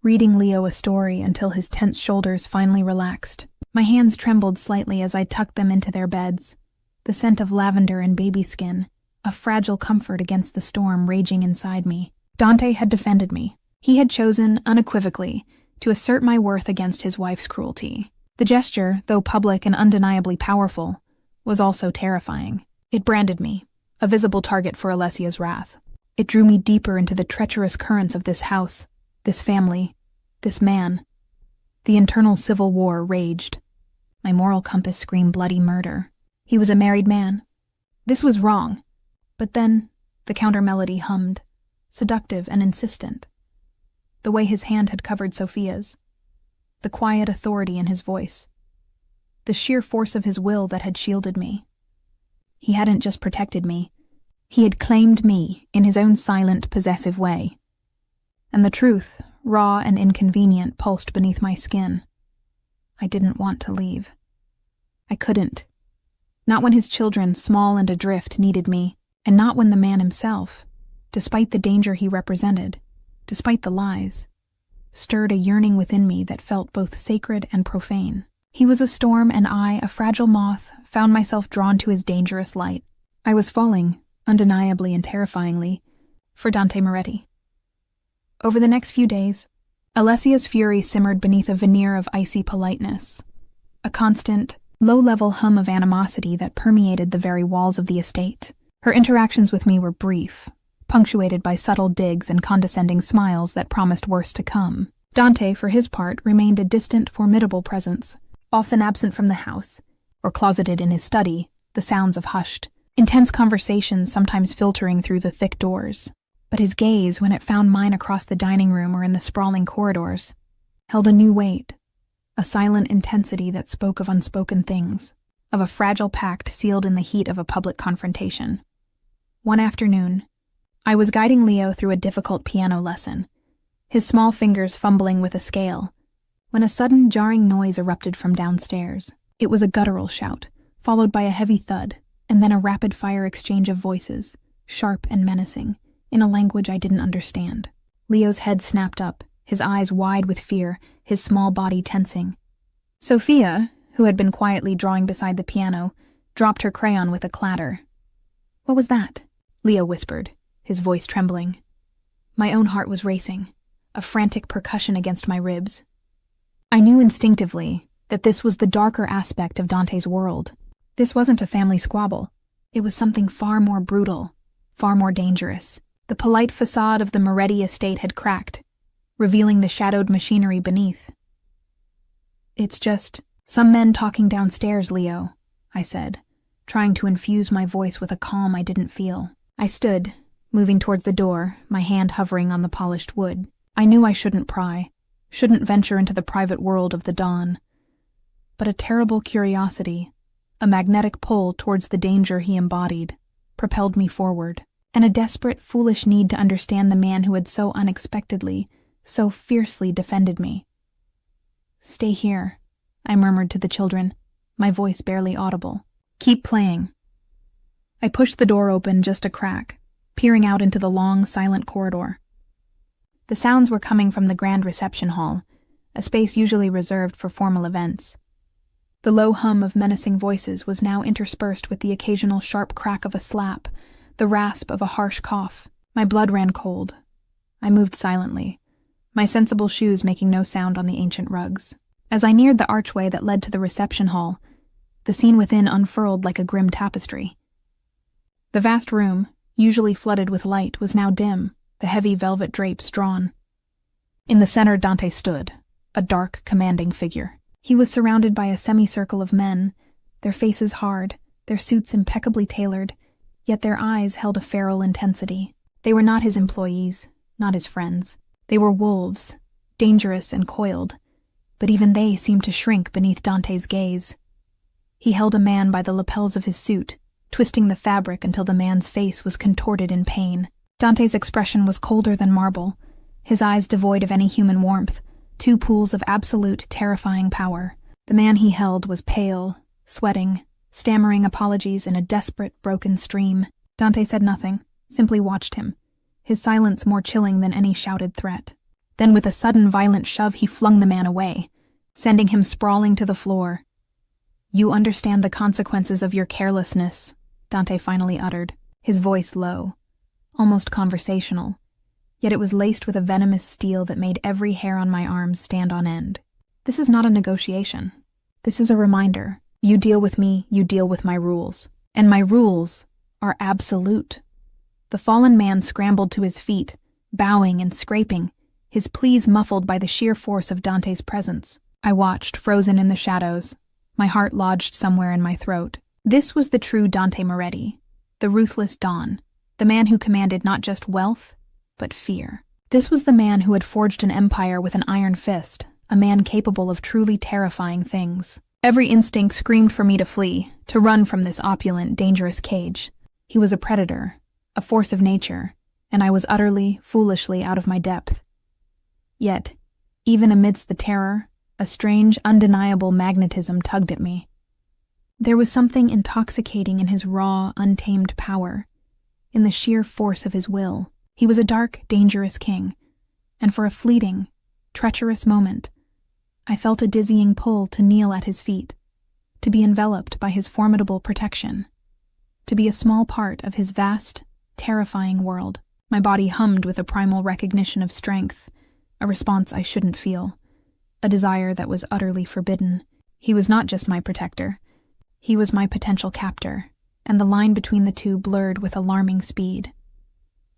S1: reading Leo a story until his tense shoulders finally relaxed. My hands trembled slightly as I tucked them into their beds, the scent of lavender and baby skin, a fragile comfort against the storm raging inside me. Dante had defended me. He had chosen, unequivocally, to assert my worth against his wife's cruelty. The gesture, though public and undeniably powerful, was also terrifying. It branded me, a visible target for Alessia's wrath. It drew me deeper into the treacherous currents of this house, this family, this man. The internal civil war raged. My moral compass screamed bloody murder. He was a married man. This was wrong. But then, the counter-melody hummed, seductive and insistent. The way his hand had covered Sophia's, the quiet authority in his voice, the sheer force of his will that had shielded me. He hadn't just protected me, he had claimed me in his own silent, possessive way. And the truth, raw and inconvenient, pulsed beneath my skin. I didn't want to leave. I couldn't. Not when his children, small and adrift, needed me, and not when the man himself, despite the danger he represented, despite the lies, stirred a yearning within me that felt both sacred and profane. He was a storm, and I, a fragile moth, found myself drawn to his dangerous light. I was falling, undeniably and terrifyingly, for Dante Moretti. Over the next few days, Alessia's fury simmered beneath a veneer of icy politeness, a constant, low-level hum of animosity that permeated the very walls of the estate. Her interactions with me were brief, punctuated by subtle digs and condescending smiles that promised worse to come. Dante, for his part, remained a distant, formidable presence, often absent from the house, or closeted in his study, the sounds of hushed, intense conversations sometimes filtering through the thick doors. But his gaze, when it found mine across the dining room or in the sprawling corridors, held a new weight, a silent intensity that spoke of unspoken things, of a fragile pact sealed in the heat of a public confrontation. One afternoon, I was guiding Leo through a difficult piano lesson, his small fingers fumbling with a scale, when a sudden jarring noise erupted from downstairs. It was a guttural shout, followed by a heavy thud, and then a rapid-fire exchange of voices, sharp and menacing, in a language I didn't understand. Leo's head snapped up, his eyes wide with fear, his small body tensing. Sophia, who had been quietly drawing beside the piano, dropped her crayon with a clatter. "What was that?" Leo whispered, his voice trembling. My own heart was racing, a frantic percussion against my ribs. I knew instinctively that this was the darker aspect of Dante's world. This wasn't a family squabble. It was something far more brutal, far more dangerous. The polite facade of the Moretti estate had cracked, revealing the shadowed machinery beneath. "It's just some men talking downstairs, Leo," I said, trying to infuse my voice with a calm I didn't feel. I stood, moving towards the door, my hand hovering on the polished wood. I knew I shouldn't pry, shouldn't venture into the private world of the Don. But a terrible curiosity, a magnetic pull towards the danger he embodied, propelled me forward, and a desperate, foolish need to understand the man who had so unexpectedly, so fiercely defended me. "Stay here," I murmured to the children, my voice barely audible. "Keep playing." I pushed the door open just a crack, peering out into the long, silent corridor. The sounds were coming from the grand reception hall, a space usually reserved for formal events. The low hum of menacing voices was now interspersed with the occasional sharp crack of a slap, the rasp of a harsh cough. My blood ran cold. I moved silently, my sensible shoes making no sound on the ancient rugs. As I neared the archway that led to the reception hall, the scene within unfurled like a grim tapestry. The vast room, usually flooded with light, was now dim, the heavy velvet drapes drawn. In the center Dante stood, a dark, commanding figure. He was surrounded by a semicircle of men, their faces hard, their suits impeccably tailored, yet their eyes held a feral intensity. They were not his employees, not his friends. They were wolves, dangerous and coiled, but even they seemed to shrink beneath Dante's gaze. He held a man by the lapels of his suit, twisting the fabric until the man's face was contorted in pain. Dante's expression was colder than marble, his eyes devoid of any human warmth, two pools of absolute, terrifying power. The man he held was pale, sweating, stammering apologies in a desperate, broken stream. Dante said nothing, simply watched him, his silence more chilling than any shouted threat. Then with a sudden violent shove he flung the man away, sending him sprawling to the floor. "You understand the consequences of your carelessness," Dante finally uttered, his voice low, almost conversational, yet it was laced with a venomous steel that made every hair on my arms stand on end. "This is not a negotiation. This is a reminder. You deal with me, you deal with my rules. And my rules are absolute." The fallen man scrambled to his feet, bowing and scraping, his pleas muffled by the sheer force of Dante's presence. I watched, frozen in the shadows, my heart lodged somewhere in my throat. This was the true Dante Moretti, the ruthless Don, the man who commanded not just wealth, but fear. This was the man who had forged an empire with an iron fist, a man capable of truly terrifying things. Every instinct screamed for me to flee, to run from this opulent, dangerous cage. He was a predator, a force of nature, and I was utterly, foolishly out of my depth. Yet, even amidst the terror, a strange, undeniable magnetism tugged at me. There was something intoxicating in his raw, untamed power, in the sheer force of his will. He was a dark, dangerous king, and for a fleeting, treacherous moment, I felt a dizzying pull to kneel at his feet, to be enveloped by his formidable protection, to be a small part of his vast, terrifying world. My body hummed with a primal recognition of strength, a response I shouldn't feel, a desire that was utterly forbidden. He was not just my protector. He was my potential captor, and the line between the two blurred with alarming speed.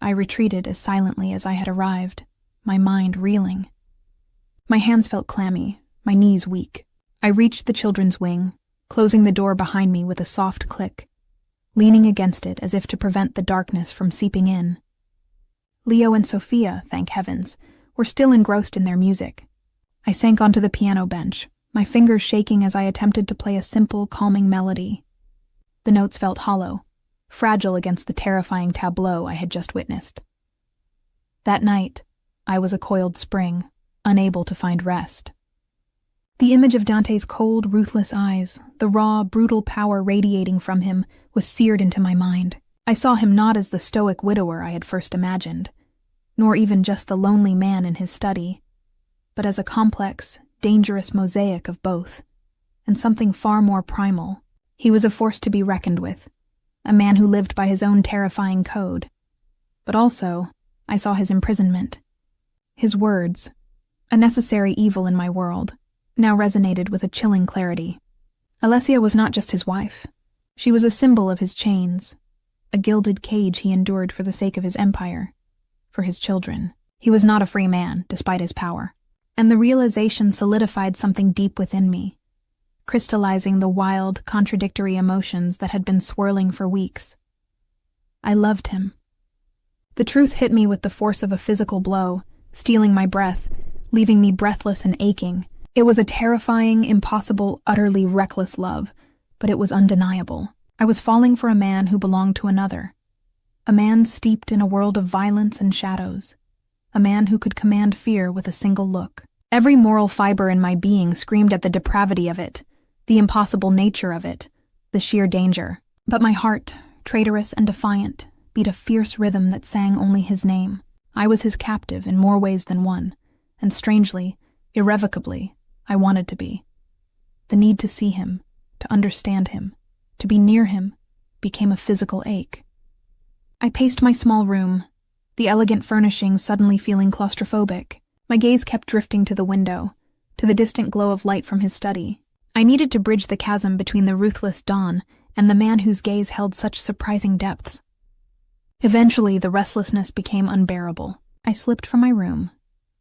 S1: I retreated as silently as I had arrived, my mind reeling. My hands felt clammy, my knees weak. I reached the children's wing, closing the door behind me with a soft click, leaning against it as if to prevent the darkness from seeping in. Leo and Sophia, thank heavens, were still engrossed in their music. I sank onto the piano bench, my fingers shaking as I attempted to play a simple, calming melody. The notes felt hollow, fragile against the terrifying tableau I had just witnessed. That night, I was a coiled spring, unable to find rest. The image of Dante's cold, ruthless eyes, the raw, brutal power radiating from him, was seared into my mind. I saw him not as the stoic widower I had first imagined, nor even just the lonely man in his study, but as a complex, dangerous mosaic of both, and something far more primal. He was a force to be reckoned with, a man who lived by his own terrifying code, But also, I saw his imprisonment. His words, a necessary evil in my world, now resonated with a chilling clarity. Alessia was not just his wife. She was a symbol of his chains, a gilded cage he endured for the sake of his empire, for his children. He was not a free man, despite his power. And the realization solidified something deep within me, crystallizing the wild, contradictory emotions that had been swirling for weeks. I loved him. The truth hit me with the force of a physical blow, stealing my breath, leaving me breathless and aching. It was a terrifying, impossible, utterly reckless love, but it was undeniable. I was falling for a man who belonged to another. A man steeped in a world of violence and shadows. A man who could command fear with a single look. Every moral fiber in my being screamed at the depravity of it, the impossible nature of it, the sheer danger. But my heart, traitorous and defiant, beat a fierce rhythm that sang only his name. I was his captive in more ways than one, and strangely, irrevocably, I wanted to be. The need to see him, to understand him, to be near him, became a physical ache. I paced my small room, the elegant furnishings suddenly feeling claustrophobic. My gaze kept drifting to the window, to the distant glow of light from his study. I needed to bridge the chasm between the ruthless Don and the man whose gaze held such surprising depths. Eventually, the restlessness became unbearable. I slipped from my room,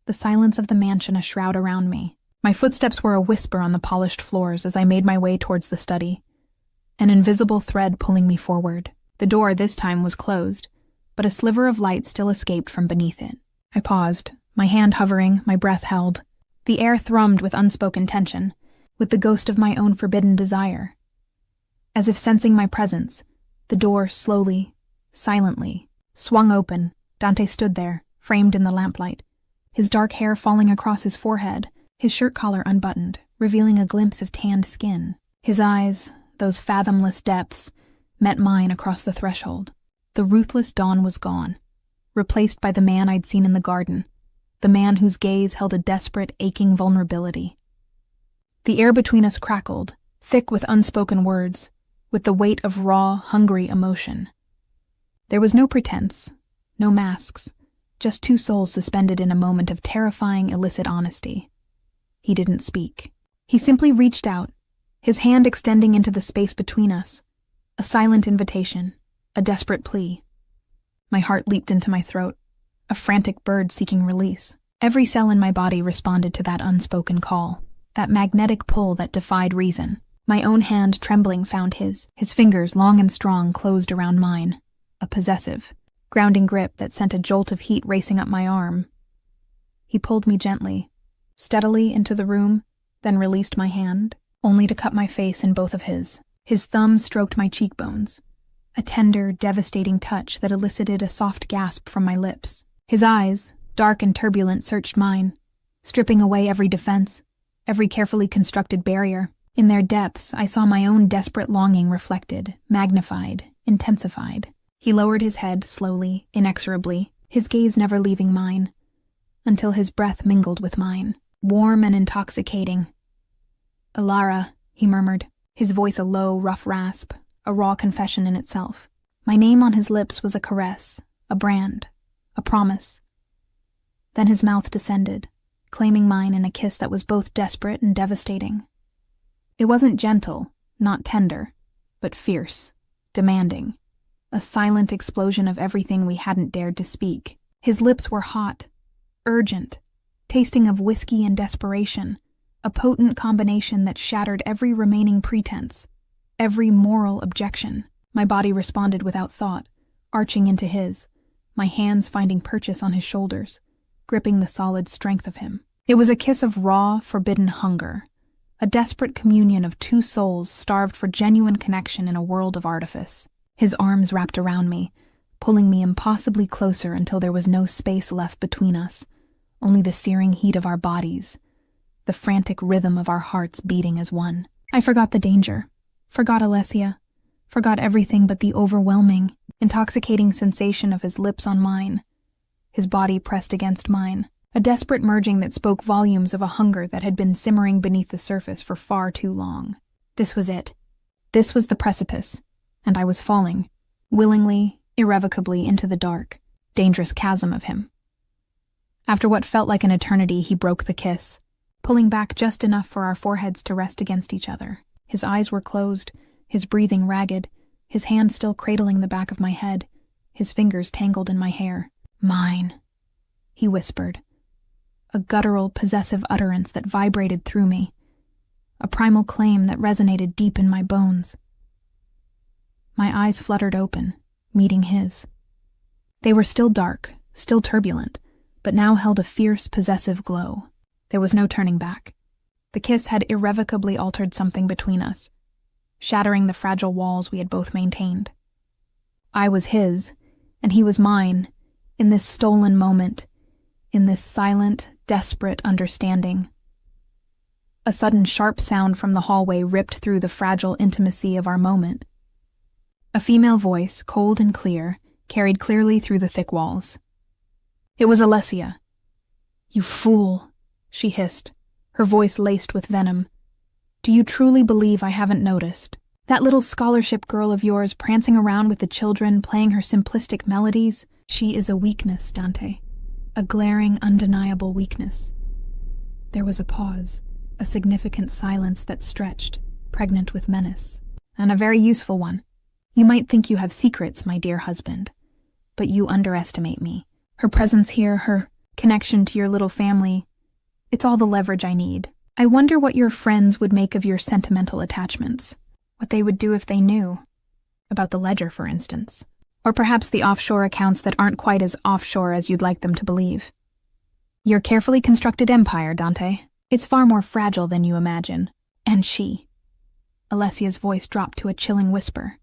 S1: the silence of the mansion a shroud around me. My footsteps were a whisper on the polished floors as I made my way towards the study, an invisible thread pulling me forward. The door this time was closed, but a sliver of light still escaped from beneath it. I paused, my hand hovering, my breath held. The air thrummed with unspoken tension, with the ghost of my own forbidden desire. As if sensing my presence, the door slowly, silently, swung open. Dante stood there, framed in the lamplight, his dark hair falling across his forehead, his shirt collar unbuttoned, revealing a glimpse of tanned skin. His eyes, those fathomless depths, met mine across the threshold. The ruthless Dawn was gone, replaced by the man I'd seen in the garden, the man whose gaze held a desperate, aching vulnerability. The air between us crackled, thick with unspoken words, with the weight of raw, hungry emotion. There was no pretense, no masks, just two souls suspended in a moment of terrifying, illicit honesty. He didn't speak. He simply reached out, his hand extending into the space between us, a silent invitation, a desperate plea. My heart leaped into my throat, a frantic bird seeking release. Every cell in my body responded to that unspoken call, that magnetic pull that defied reason. My own hand, trembling, found his fingers, long and strong, closed around mine, a possessive, grounding grip that sent a jolt of heat racing up my arm. He pulled me gently, steadily into the room, then released my hand, only to cup my face in both of his. His thumb stroked my cheekbones, a tender, devastating touch that elicited a soft gasp from my lips. His eyes, dark and turbulent, searched mine, stripping away every defense, every carefully constructed barrier. In their depths, I saw my own desperate longing reflected, magnified, intensified. He lowered his head slowly, inexorably, his gaze never leaving mine, until his breath mingled with mine, warm and intoxicating. "Alara," he murmured, his voice a low, rough rasp, a raw confession in itself. My name on his lips was a caress, a brand, a promise. Then his mouth descended, claiming mine in a kiss that was both desperate and devastating. It wasn't gentle, not tender, but fierce, demanding, a silent explosion of everything we hadn't dared to speak. His lips were hot, urgent, tasting of whiskey and desperation, a potent combination that shattered every remaining pretense, every moral objection. My body responded without thought, arching into his, my hands finding purchase on his shoulders, gripping the solid strength of him. It was a kiss of raw, forbidden hunger, a desperate communion of two souls starved for genuine connection in a world of artifice. His arms wrapped around me, pulling me impossibly closer until there was no space left between us, only the searing heat of our bodies, the frantic rhythm of our hearts beating as one. I forgot the danger, forgot Alessia, forgot everything but the overwhelming, intoxicating sensation of his lips on mine, his body pressed against mine, a desperate merging that spoke volumes of a hunger that had been simmering beneath the surface for far too long. This was it. This was the precipice, and I was falling, willingly, irrevocably, into the dark. dangerous chasm of him. After what felt like an eternity, he broke the kiss, pulling back just enough for our foreheads to rest against each other. His eyes were closed, his breathing ragged, his hand still cradling the back of my head, his fingers tangled in my hair. "Mine," he whispered, a guttural, possessive utterance that vibrated through me, a primal claim that resonated deep in my bones. My eyes fluttered open, meeting his. They were still dark, still turbulent, but now held a fierce, possessive glow. There was no turning back. The kiss had irrevocably altered something between us, shattering the fragile walls we had both maintained. I was his, and he was mine, in this stolen moment, in this silent, desperate understanding. A sudden sharp sound from the hallway ripped through the fragile intimacy of our moment. A female voice, cold and clear, carried clearly through the thick walls. It was Alessia. "You fool," she hissed, her voice laced with venom. "Do you truly believe I haven't noticed? That little scholarship girl of yours prancing around with the children, playing her simplistic melodies? She is a weakness, Dante. A glaring, undeniable weakness." There was a pause, a significant silence that stretched, pregnant with menace. "And a very useful one. You might think you have secrets, my dear husband, but you underestimate me. Her presence here, her connection to your little family, it's all the leverage I need. I wonder what your friends would make of your sentimental attachments, what they would do if they knew. About the ledger, for instance. Or perhaps the offshore accounts that aren't quite as offshore as you'd like them to believe. Your carefully constructed empire, Dante. It's far more fragile than you imagine. And she." Alessia's voice dropped to a chilling whisper,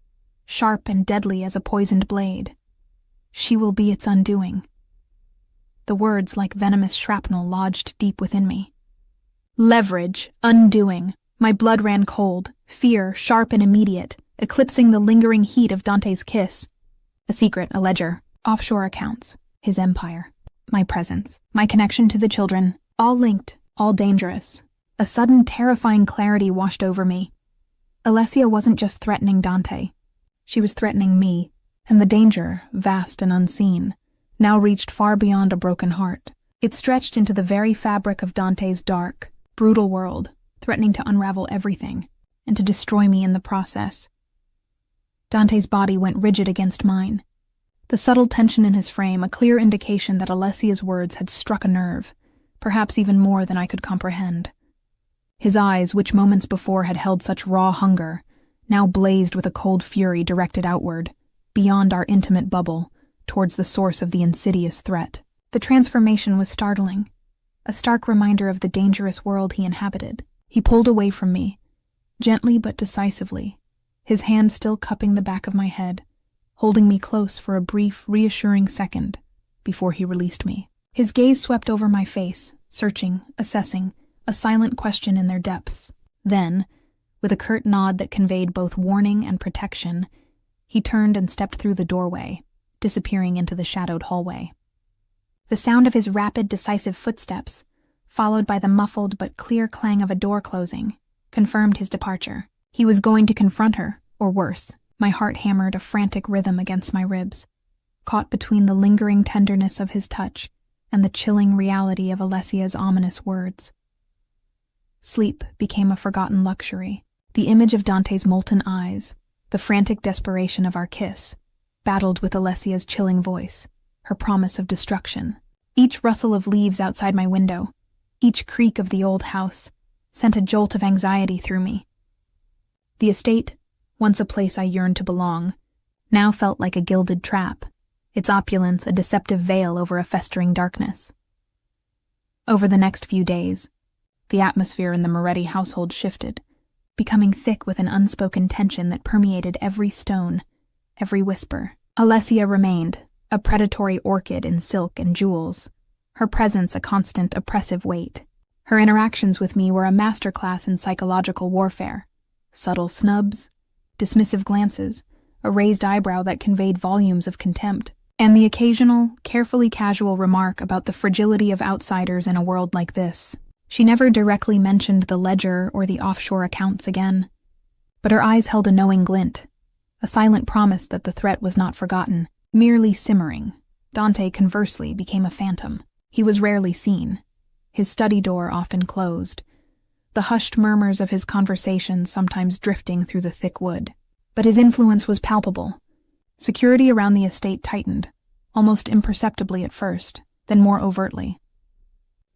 S1: sharp and deadly as a poisoned blade. "She will be its undoing." The words, like venomous shrapnel, lodged deep within me. Leverage, undoing. My blood ran cold, fear, sharp and immediate, eclipsing the lingering heat of Dante's kiss. A secret, a ledger, offshore accounts, his empire, my presence, my connection to the children, all linked, all dangerous. A sudden, terrifying clarity washed over me. Alessia wasn't just threatening Dante. She was threatening me, and the danger, vast and unseen, now reached far beyond a broken heart. It stretched into the very fabric of Dante's dark, brutal world, threatening to unravel everything, and to destroy me in the process. Dante's body went rigid against mine. The subtle tension in his frame, a clear indication that Alessia's words had struck a nerve, perhaps even more than I could comprehend. His eyes, which moments before had held such raw hunger, now blazed with a cold fury directed outward, beyond our intimate bubble, towards the source of the insidious threat. The transformation was startling, a stark reminder of the dangerous world he inhabited. He pulled away from me, gently but decisively, his hand still cupping the back of my head, holding me close for a brief, reassuring second before he released me. His gaze swept over my face, searching, assessing, a silent question in their depths. Then, with a curt nod that conveyed both warning and protection, he turned and stepped through the doorway, disappearing into the shadowed hallway. The sound of his rapid, decisive footsteps, followed by the muffled but clear clang of a door closing, confirmed his departure. He was going to confront her, or worse. My heart hammered a frantic rhythm against my ribs, caught between the lingering tenderness of his touch and the chilling reality of Alessia's ominous words. Sleep became a forgotten luxury. The image of Dante's molten eyes, the frantic desperation of our kiss, battled with Alessia's chilling voice, her promise of destruction. Each rustle of leaves outside my window, each creak of the old house, sent a jolt of anxiety through me. The estate, once a place I yearned to belong, now felt like a gilded trap, its opulence a deceptive veil over a festering darkness. Over the next few days, the atmosphere in the Moretti household shifted, becoming thick with an unspoken tension that permeated every stone, every whisper. Alessia remained, a predatory orchid in silk and jewels, her presence a constant oppressive weight. Her interactions with me were a masterclass in psychological warfare. Subtle snubs, dismissive glances, a raised eyebrow that conveyed volumes of contempt, and the occasional, carefully casual remark about the fragility of outsiders in a world like this. She never directly mentioned the ledger or the offshore accounts again, but her eyes held a knowing glint, a silent promise that the threat was not forgotten, merely simmering, Dante, conversely, became a phantom. He was rarely seen, his study door often closed, the hushed murmurs of his conversations sometimes drifting through the thick wood. But his influence was palpable. Security around the estate tightened, almost imperceptibly at first, then more overtly.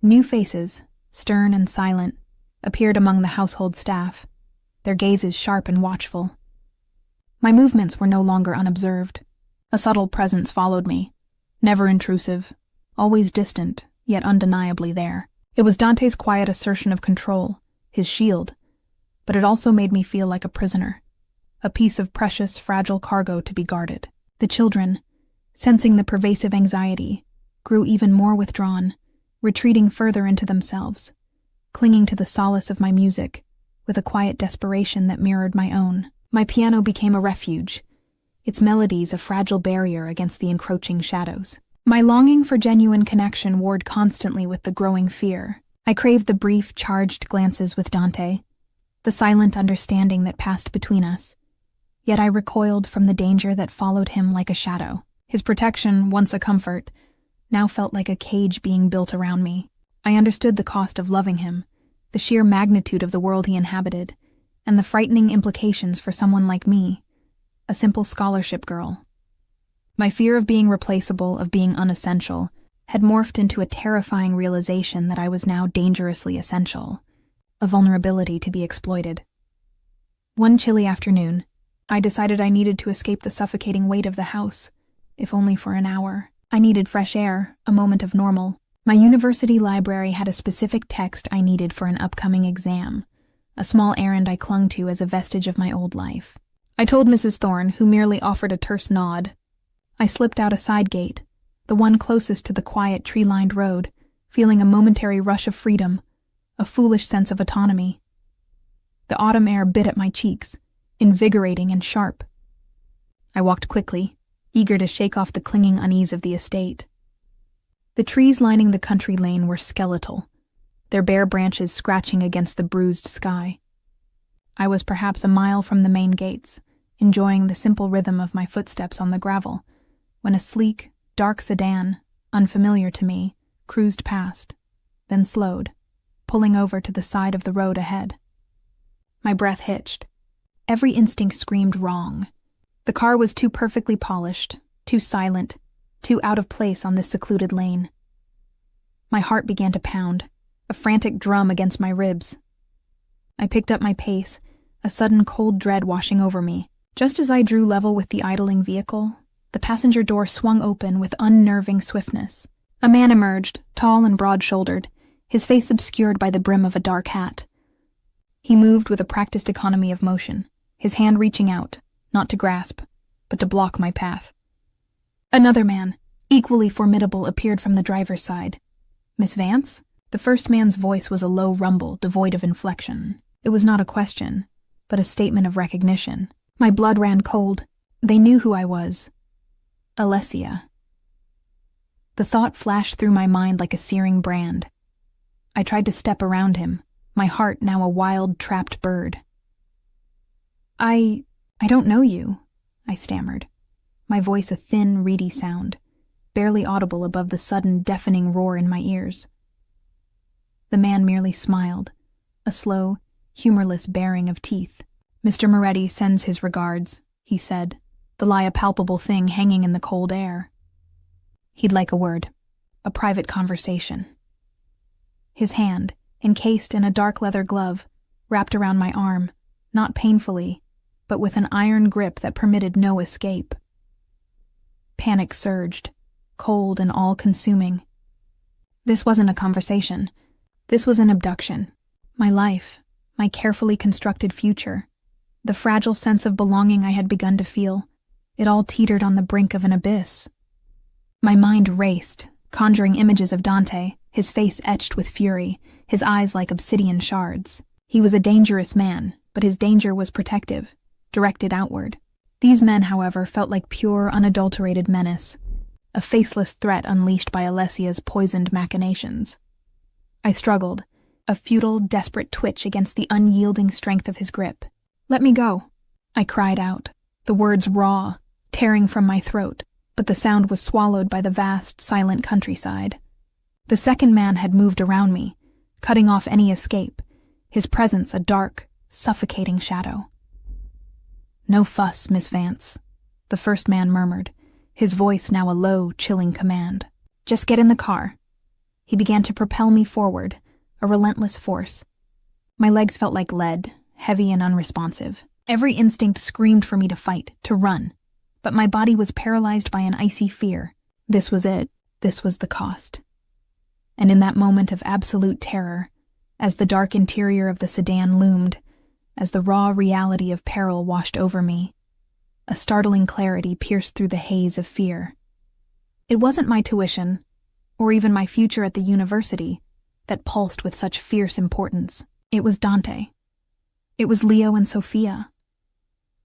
S1: New faces, stern and silent, appeared among the household staff, their gazes sharp and watchful. My movements were no longer unobserved. A subtle presence followed me, never intrusive, always distant, yet undeniably there. It was Dante's quiet assertion of control, his shield, but it also made me feel like a prisoner, a piece of precious, fragile cargo to be guarded. The children, sensing the pervasive anxiety, grew even more withdrawn, retreating further into themselves, clinging to the solace of my music, with a quiet desperation that mirrored my own. My piano became a refuge, its melodies a fragile barrier against the encroaching shadows. My longing for genuine connection warred constantly with the growing fear. I craved the brief, charged glances with Dante, the silent understanding that passed between us. Yet I recoiled from the danger that followed him like a shadow. His protection, once a comfort, now felt like a cage being built around me. I understood the cost of loving him, the sheer magnitude of the world he inhabited, and the frightening implications for someone like me, a simple scholarship girl. My fear of being replaceable, of being unessential, had morphed into a terrifying realization that I was now dangerously essential, a vulnerability to be exploited. One chilly afternoon, I decided I needed to escape the suffocating weight of the house, if only for an hour. I needed fresh air, a moment of normal. My university library had a specific text I needed for an upcoming exam, a small errand I clung to as a vestige of my old life. I told Mrs. Thorne, who merely offered a terse nod. I slipped out a side gate, the one closest to the quiet tree-lined road, feeling a momentary rush of freedom, a foolish sense of autonomy. The autumn air bit at my cheeks, invigorating and sharp. I walked quickly, eager to shake off the clinging unease of the estate. The trees lining the country lane were skeletal, their bare branches scratching against the bruised sky. I was perhaps a mile from the main gates, enjoying the simple rhythm of my footsteps on the gravel, when a sleek, dark sedan, unfamiliar to me, cruised past, then slowed, pulling over to the side of the road ahead. My breath hitched. Every instinct screamed wrong. The car was too perfectly polished, too silent, too out of place on this secluded lane. My heart began to pound, a frantic drum against my ribs. I picked up my pace, a sudden cold dread washing over me. Just as I drew level with the idling vehicle, the passenger door swung open with unnerving swiftness. A man emerged, tall and broad-shouldered, his face obscured by the brim of a dark hat. He moved with a practiced economy of motion, his hand reaching out, not to grasp, but to block my path. Another man, equally formidable, appeared from the driver's side. "Miss Vance?" The first man's voice was a low rumble, devoid of inflection. It was not a question, but a statement of recognition. My blood ran cold. They knew who I was. Alessia. The thought flashed through my mind like a searing brand. I tried to step around him, my heart now a wild, trapped bird. I don't know you," I stammered, my voice a thin, reedy sound, barely audible above the sudden, deafening roar in my ears. The man merely smiled, a slow, humorless baring of teeth. "Mr. Moretti sends his regards," he said, the lie a palpable thing hanging in the cold air. He'd like a word, a private conversation. His hand, encased in a dark leather glove, wrapped around my arm, not painfully, but with an iron grip that permitted no escape. Panic surged, cold and all-consuming. This wasn't a conversation. This was an abduction. My life, my carefully constructed future, the fragile sense of belonging I had begun to feel, it all teetered on the brink of an abyss. My mind raced, conjuring images of Dante, his face etched with fury, his eyes like obsidian shards. He was a dangerous man, but his danger was protective, directed outward. These men, however, felt like pure, unadulterated menace, a faceless threat unleashed by Alessia's poisoned machinations. I struggled, a futile, desperate twitch against the unyielding strength of his grip. "Let me go," I cried out, the words raw, tearing from my throat. but the sound was swallowed by the vast, silent countryside. The second man had moved around me, cutting off any escape, his presence a dark, suffocating shadow. "No fuss, Miss Vance," the first man murmured, his voice now a low, chilling command. "Just get in the car." He began to propel me forward, a relentless force. My legs felt like lead, heavy and unresponsive. Every instinct screamed for me to fight, to run, but my body was paralyzed by an icy fear. This was it. This was the cost. And in that moment of absolute terror, as the dark interior of the sedan loomed, as the raw reality of peril washed over me, a startling clarity pierced through the haze of fear. It wasn't my tuition, or even my future at the university, that pulsed with such fierce importance. It was Dante. It was Leo and Sophia.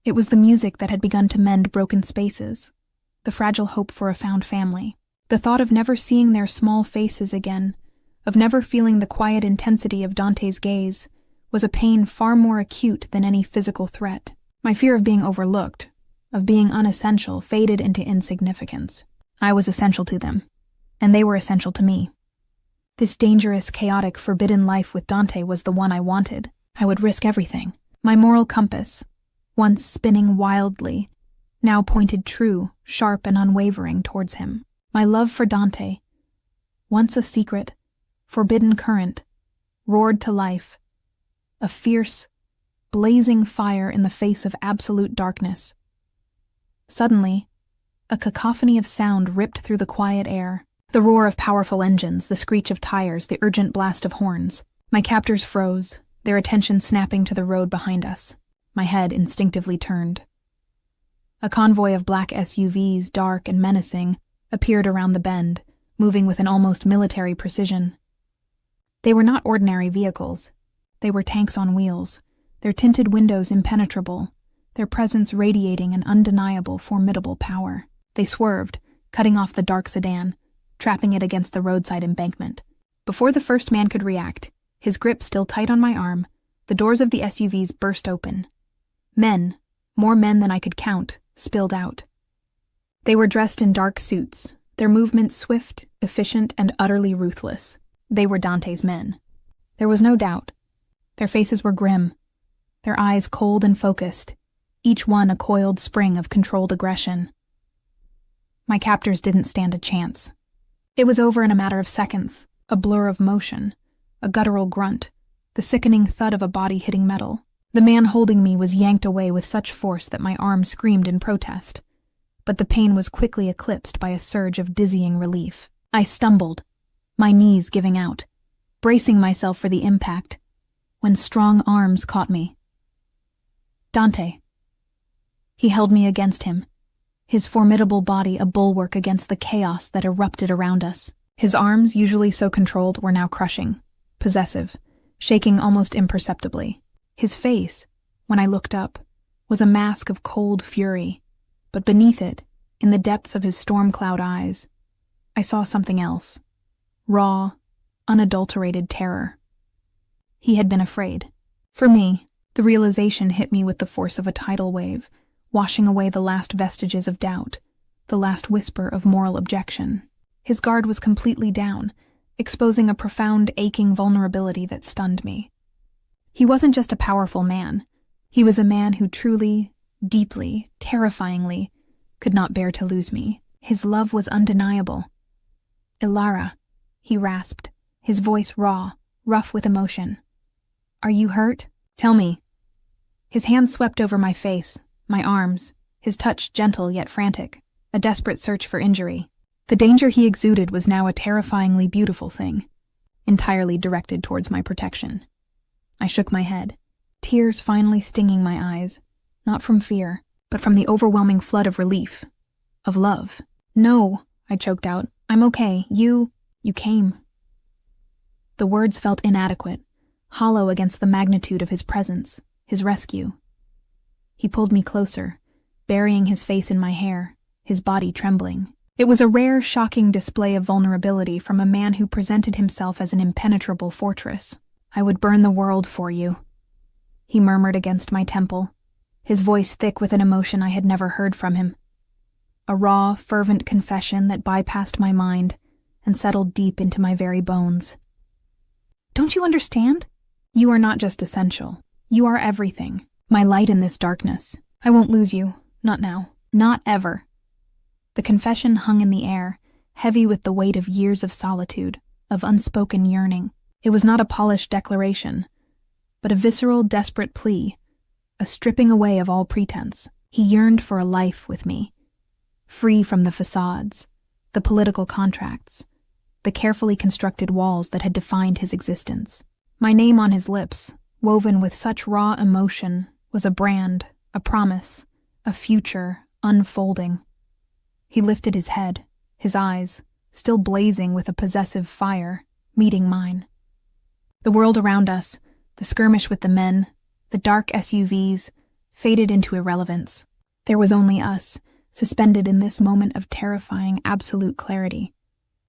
S1: It was the music that had begun to mend broken spaces, the fragile hope for a found family. The thought of never seeing their small faces again, of never feeling the quiet intensity of Dante's gaze, was a pain far more acute than any physical threat. My fear of being overlooked, of being unessential, faded into insignificance. I was essential to them, and they were essential to me. This dangerous, chaotic, forbidden life with Dante was the one I wanted. I would risk everything. My moral compass, once spinning wildly, now pointed true, sharp and unwavering towards him. My love for Dante, once a secret, forbidden current, roared to life, a fierce, blazing fire in the face of absolute darkness. Suddenly, a cacophony of sound ripped through the quiet air. The roar of powerful engines, the screech of tires, the urgent blast of horns. My captors froze, their attention snapping to the road behind us. My head instinctively turned. A convoy of black SUVs, dark and menacing, appeared around the bend, moving with an almost military precision. They were not ordinary vehicles. They were tanks on wheels, their tinted windows impenetrable, their presence radiating an undeniable, formidable power. They swerved, cutting off the dark sedan, trapping it against the roadside embankment. Before the first man could react, his grip still tight on my arm, the doors of the SUVs burst open. Men, more men than I could count, spilled out. They were dressed in dark suits, their movements swift, efficient, and utterly ruthless. They were Dante's men. There was no doubt. Their faces were grim, their eyes cold and focused, each one a coiled spring of controlled aggression. My captors didn't stand a chance. It was over in a matter of seconds, a blur of motion, a guttural grunt, the sickening thud of a body hitting metal. The man holding me was yanked away with such force that my arm screamed in protest, but the pain was quickly eclipsed by a surge of dizzying relief. I stumbled, my knees giving out, bracing myself for the impact, when strong arms caught me. Dante. He held me against him, his formidable body a bulwark against the chaos that erupted around us. His arms, usually so controlled, were now crushing, possessive, shaking almost imperceptibly. His face, when I looked up, was a mask of cold fury, but beneath it, in the depths of his storm cloud eyes, I saw something else. Raw, unadulterated terror. He had been afraid. For me, the realization hit me with the force of a tidal wave, washing away the last vestiges of doubt, the last whisper of moral objection. His guard was completely down, exposing a profound, aching vulnerability that stunned me. He wasn't just a powerful man. He was a man who truly, deeply, terrifyingly, could not bear to lose me. His love was undeniable. "Ilara," he rasped, his voice raw, rough with emotion. "Are you hurt? Tell me." His hand swept over my face, my arms, his touch gentle yet frantic, a desperate search for injury. The danger he exuded was now a terrifyingly beautiful thing, entirely directed towards my protection. I shook my head, tears finally stinging my eyes, not from fear, but from the overwhelming flood of relief, of love. "No," I choked out. "I'm okay. You came." The words felt inadequate, hollow against the magnitude of his presence, his rescue. He pulled me closer, burying his face in my hair, his body trembling. It was a rare, shocking display of vulnerability from a man who presented himself as an impenetrable fortress. "I would burn the world for you," he murmured against my temple, his voice thick with an emotion I had never heard from him. a raw, fervent confession that bypassed my mind and settled deep into my very bones. Don't you understand? You are not just essential. You are everything. My light in this darkness. I won't lose you. Not now. Not ever. The confession hung in the air, heavy with the weight of years of solitude, of unspoken yearning. It was not a polished declaration, but a visceral, desperate plea, a stripping away of all pretense. He yearned for a life with me, free from the facades, the political contracts, the carefully constructed walls that had defined his existence. My name on his lips, woven with such raw emotion, was a brand, a promise, a future unfolding. He lifted his head, his eyes, still blazing with a possessive fire, meeting mine. The world around us, the skirmish with the men, the dark SUVs, faded into irrelevance. There was only us, suspended in this moment of terrifying, absolute clarity.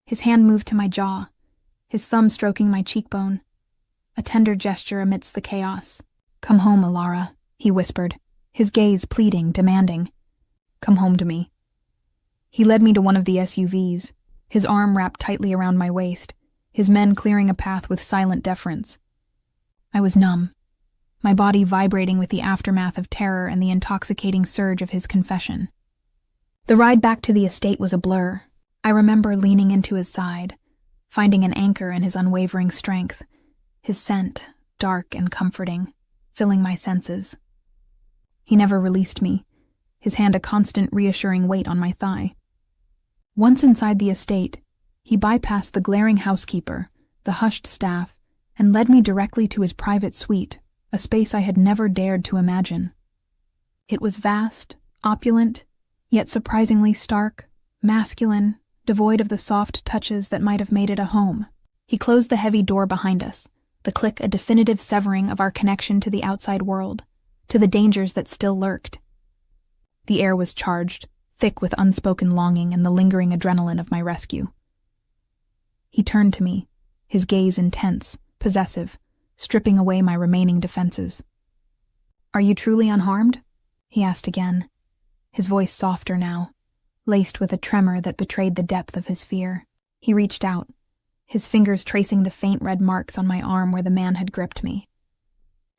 S1: His hand moved to my jaw, his thumb stroking my cheekbone, a tender gesture amidst the chaos. "Come home, Alara," he whispered, his gaze pleading, demanding. "Come home to me." He led me to one of the SUVs, his arm wrapped tightly around my waist, his men clearing a path with silent deference. I was numb, my body vibrating with the aftermath of terror and the intoxicating surge of his confession. The ride back to the estate was a blur. I remember leaning into his side, finding an anchor in his unwavering strength, his scent, dark and comforting, filling my senses. He never released me, his hand a constant reassuring weight on my thigh. Once inside the estate, he bypassed the glaring housekeeper, the hushed staff, and led me directly to his private suite, a space I had never dared to imagine. It was vast, opulent, yet surprisingly stark, masculine, devoid of the soft touches that might have made it a home. He closed the heavy door behind us, the click a definitive severing of our connection to the outside world, to the dangers that still lurked. The air was charged, thick with unspoken longing and the lingering adrenaline of my rescue. He turned to me, his gaze intense, possessive, stripping away my remaining defenses. "Are you truly unharmed?" he asked again, his voice softer now, laced with a tremor that betrayed the depth of his fear. He reached out, his fingers tracing the faint red marks on my arm where the man had gripped me.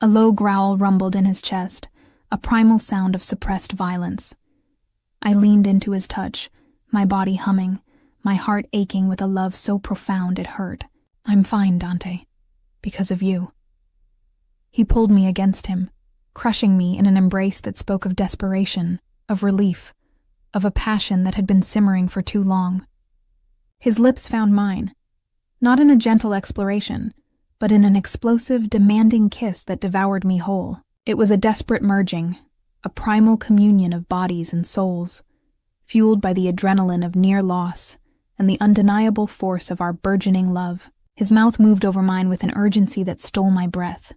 S1: A low growl rumbled in his chest, a primal sound of suppressed violence. I leaned into his touch, my body humming, my heart aching with a love so profound it hurt. "I'm fine, Dante. Because of you." He pulled me against him, crushing me in an embrace that spoke of desperation, of relief, of a passion that had been simmering for too long. His lips found mine, not in a gentle exploration, but in an explosive, demanding kiss that devoured me whole. It was a desperate merging, a primal communion of bodies and souls, fueled by the adrenaline of near loss and the undeniable force of our burgeoning love. His mouth moved over mine with an urgency that stole my breath,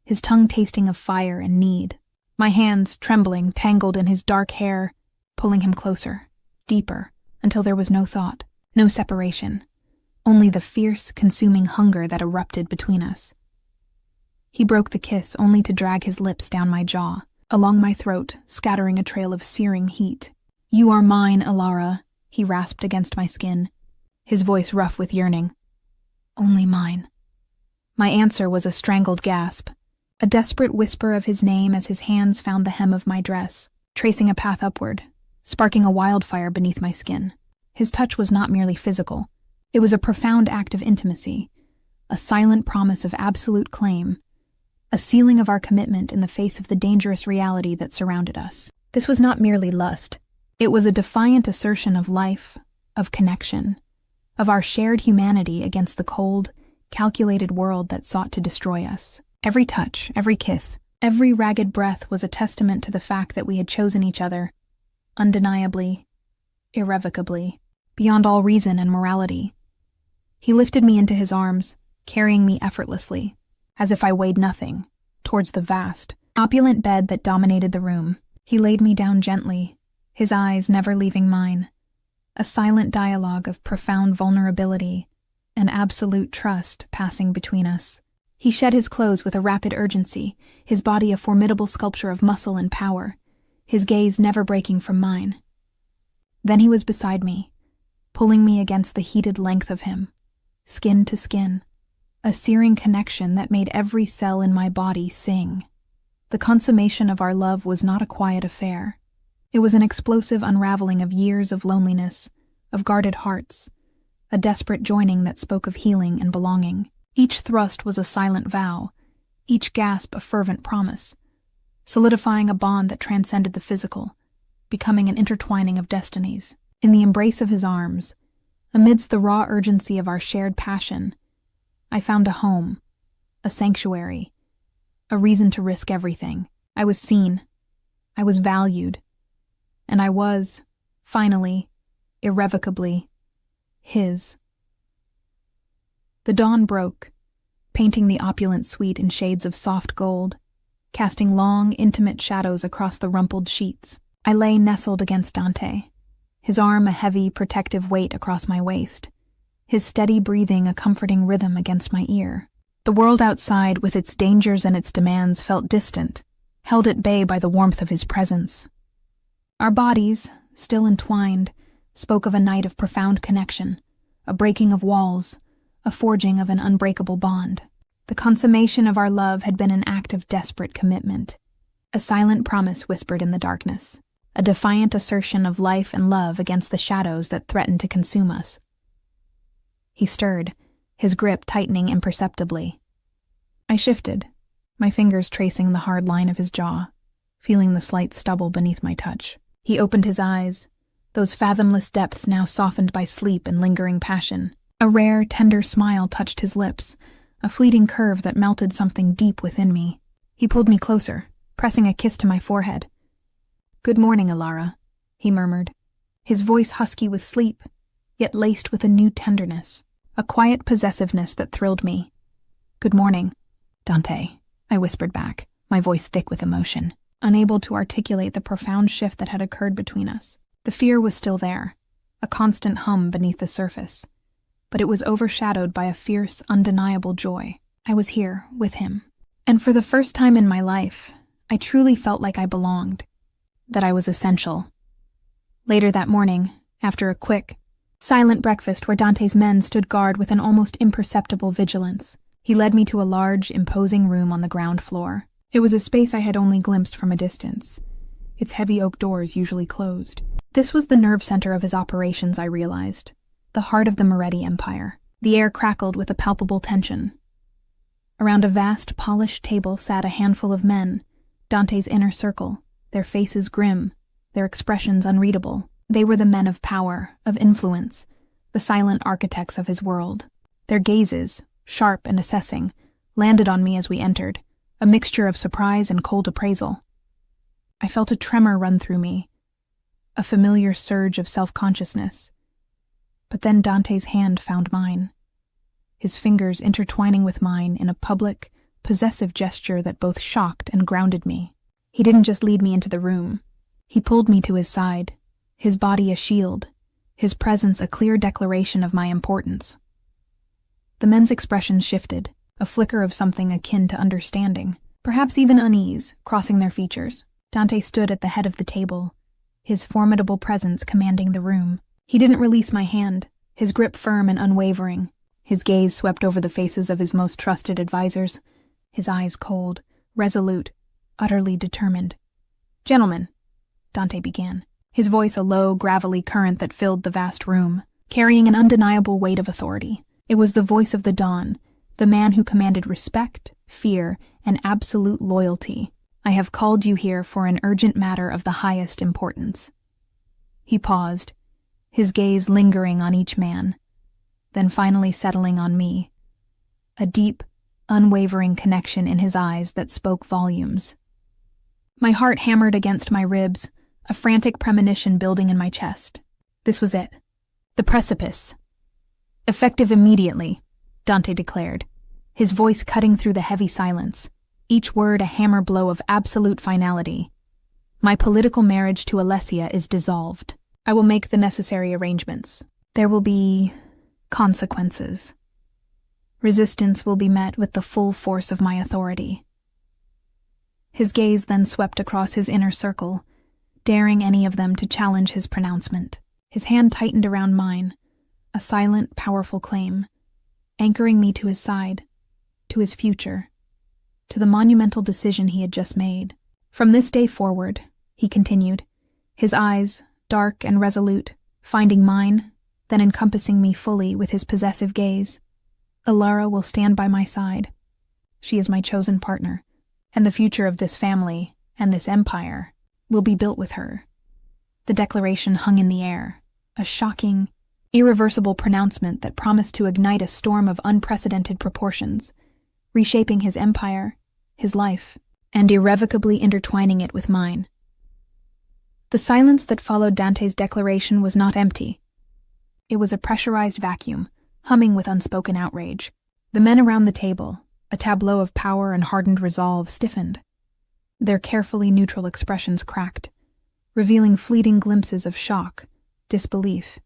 S1: his tongue tasting of fire and need. My hands, trembling, tangled in his dark hair, pulling him closer, deeper, until there was no thought, no separation, only the fierce, consuming hunger that erupted between us. He broke the kiss only to drag his lips down my jaw, along my throat, scattering a trail of searing heat. "You are mine, Alara," he rasped against my skin, his voice rough with yearning. "Only mine." My answer was a strangled gasp, a desperate whisper of his name as his hands found the hem of my dress, tracing a path upward, sparking a wildfire beneath my skin. His touch was not merely physical. It was a profound act of intimacy, a silent promise of absolute claim, a sealing of our commitment in the face of the dangerous reality that surrounded us. This was not merely lust. It was a defiant assertion of life, of connection, of our shared humanity against the cold, calculated world that sought to destroy us. Every touch, every kiss, every ragged breath was a testament to the fact that we had chosen each other, undeniably, irrevocably, beyond all reason and morality. He lifted me into his arms, carrying me effortlessly, as if I weighed nothing, towards the vast, opulent bed that dominated the room. He laid me down gently, his eyes never leaving mine, a silent dialogue of profound vulnerability and absolute trust passing between us. He shed his clothes with a rapid urgency, his body a formidable sculpture of muscle and power, his gaze never breaking from mine. Then he was beside me, pulling me against the heated length of him, skin to skin, a searing connection that made every cell in my body sing. The consummation of our love was not a quiet affair. It was an explosive unraveling of years of loneliness, of guarded hearts, a desperate joining that spoke of healing and belonging. Each thrust was a silent vow, each gasp a fervent promise, solidifying a bond that transcended the physical, becoming an intertwining of destinies. In the embrace of his arms, amidst the raw urgency of our shared passion, I found a home, a sanctuary, a reason to risk everything. I was seen, I was valued, and I was, finally, irrevocably, his. The dawn broke, painting the opulent suite in shades of soft gold, casting long, intimate shadows across the rumpled sheets. I lay nestled against Dante, his arm a heavy, protective weight across my waist, his steady breathing a comforting rhythm against my ear. The world outside, with its dangers and its demands, felt distant, held at bay by the warmth of his presence. Our bodies, still entwined, spoke of a night of profound connection, a breaking of walls, a forging of an unbreakable bond. The consummation of our love had been an act of desperate commitment, a silent promise whispered in the darkness, a defiant assertion of life and love against the shadows that threatened to consume us. He stirred, his grip tightening imperceptibly. I shifted, my fingers tracing the hard line of his jaw, feeling the slight stubble beneath my touch. He opened his eyes, those fathomless depths now softened by sleep and lingering passion. A rare, tender smile touched his lips, a fleeting curve that melted something deep within me. He pulled me closer, pressing a kiss to my forehead. "Good morning, Alara," he murmured, his voice husky with sleep, yet laced with a new tenderness, a quiet possessiveness that thrilled me. "Good morning, Dante," I whispered back, my voice thick with emotion, unable to articulate the profound shift that had occurred between us. The fear was still there, a constant hum beneath the surface, but it was overshadowed by a fierce, undeniable joy. I was here, with him. And for the first time in my life, I truly felt like I belonged, that I was essential. Later that morning, after a quick, silent breakfast where Dante's men stood guard with an almost imperceptible vigilance, he led me to a large, imposing room on the ground floor. It was a space I had only glimpsed from a distance, its heavy oak doors usually closed. This was the nerve center of his operations, I realized, the heart of the Moretti Empire. The air crackled with a palpable tension. Around a vast, polished table sat a handful of men, Dante's inner circle, their faces grim, their expressions unreadable. They were the men of power, of influence, the silent architects of his world. Their gazes, sharp and assessing, landed on me as we entered, a mixture of surprise and cold appraisal. I felt a tremor run through me, a familiar surge of self-consciousness. But then Dante's hand found mine, his fingers intertwining with mine in a public, possessive gesture that both shocked and grounded me. He didn't just lead me into the room. He pulled me to his side, his body a shield, his presence a clear declaration of my importance. The men's expressions shifted, a flicker of something akin to understanding, perhaps even unease, crossing their features. Dante stood at the head of the table, his formidable presence commanding the room. He didn't release my hand, his grip firm and unwavering. His gaze swept over the faces of his most trusted advisors, his eyes cold, resolute, utterly determined. "Gentlemen," Dante began, his voice a low, gravelly current that filled the vast room, carrying an undeniable weight of authority. It was the voice of the dawn, the man who commanded respect, fear, and absolute loyalty. "I have called you here for an urgent matter of the highest importance." He paused, his gaze lingering on each man, then finally settling on me, a deep, unwavering connection in his eyes that spoke volumes. My heart hammered against my ribs, a frantic premonition building in my chest. This was it. The precipice. "Effective immediately," Dante declared, his voice cutting through the heavy silence, each word a hammer blow of absolute finality. "My political marriage to Alessia is dissolved. I will make the necessary arrangements. There will be consequences. Resistance will be met with the full force of my authority." His gaze then swept across his inner circle, daring any of them to challenge his pronouncement. His hand tightened around mine, a silent, powerful claim, anchoring me to his side, to his future, to the monumental decision he had just made. From this day forward, he continued, his eyes, dark and resolute, finding mine, then encompassing me fully with his possessive gaze, Alara will stand by my side. She is my chosen partner, and the future of this family and this empire will be built with her. The declaration hung in the air, a shocking, irreversible pronouncement that promised to ignite a storm of unprecedented proportions, reshaping his empire, his life, and irrevocably intertwining it with mine. The silence that followed Dante's declaration was not empty. It was a pressurized vacuum, humming with unspoken outrage. The men around the table, a tableau of power and hardened resolve, stiffened. Their carefully neutral expressions cracked, revealing fleeting glimpses of shock, disbelief,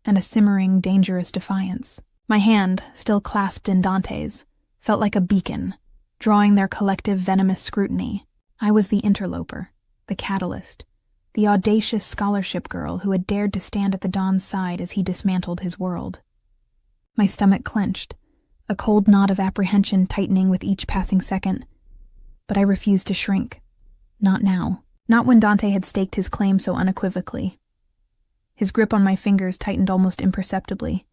S1: and a simmering, dangerous defiance. My hand, still clasped in Dante's, felt like a beacon, drawing their collective venomous scrutiny. I was the interloper, the catalyst, the audacious scholarship girl who had dared to stand at the Don's side as he dismantled his world. My stomach clenched, a cold knot of apprehension tightening with each passing second. But I refused to shrink. Not now. Not when Dante had staked his claim so unequivocally. His grip on my fingers tightened almost imperceptibly.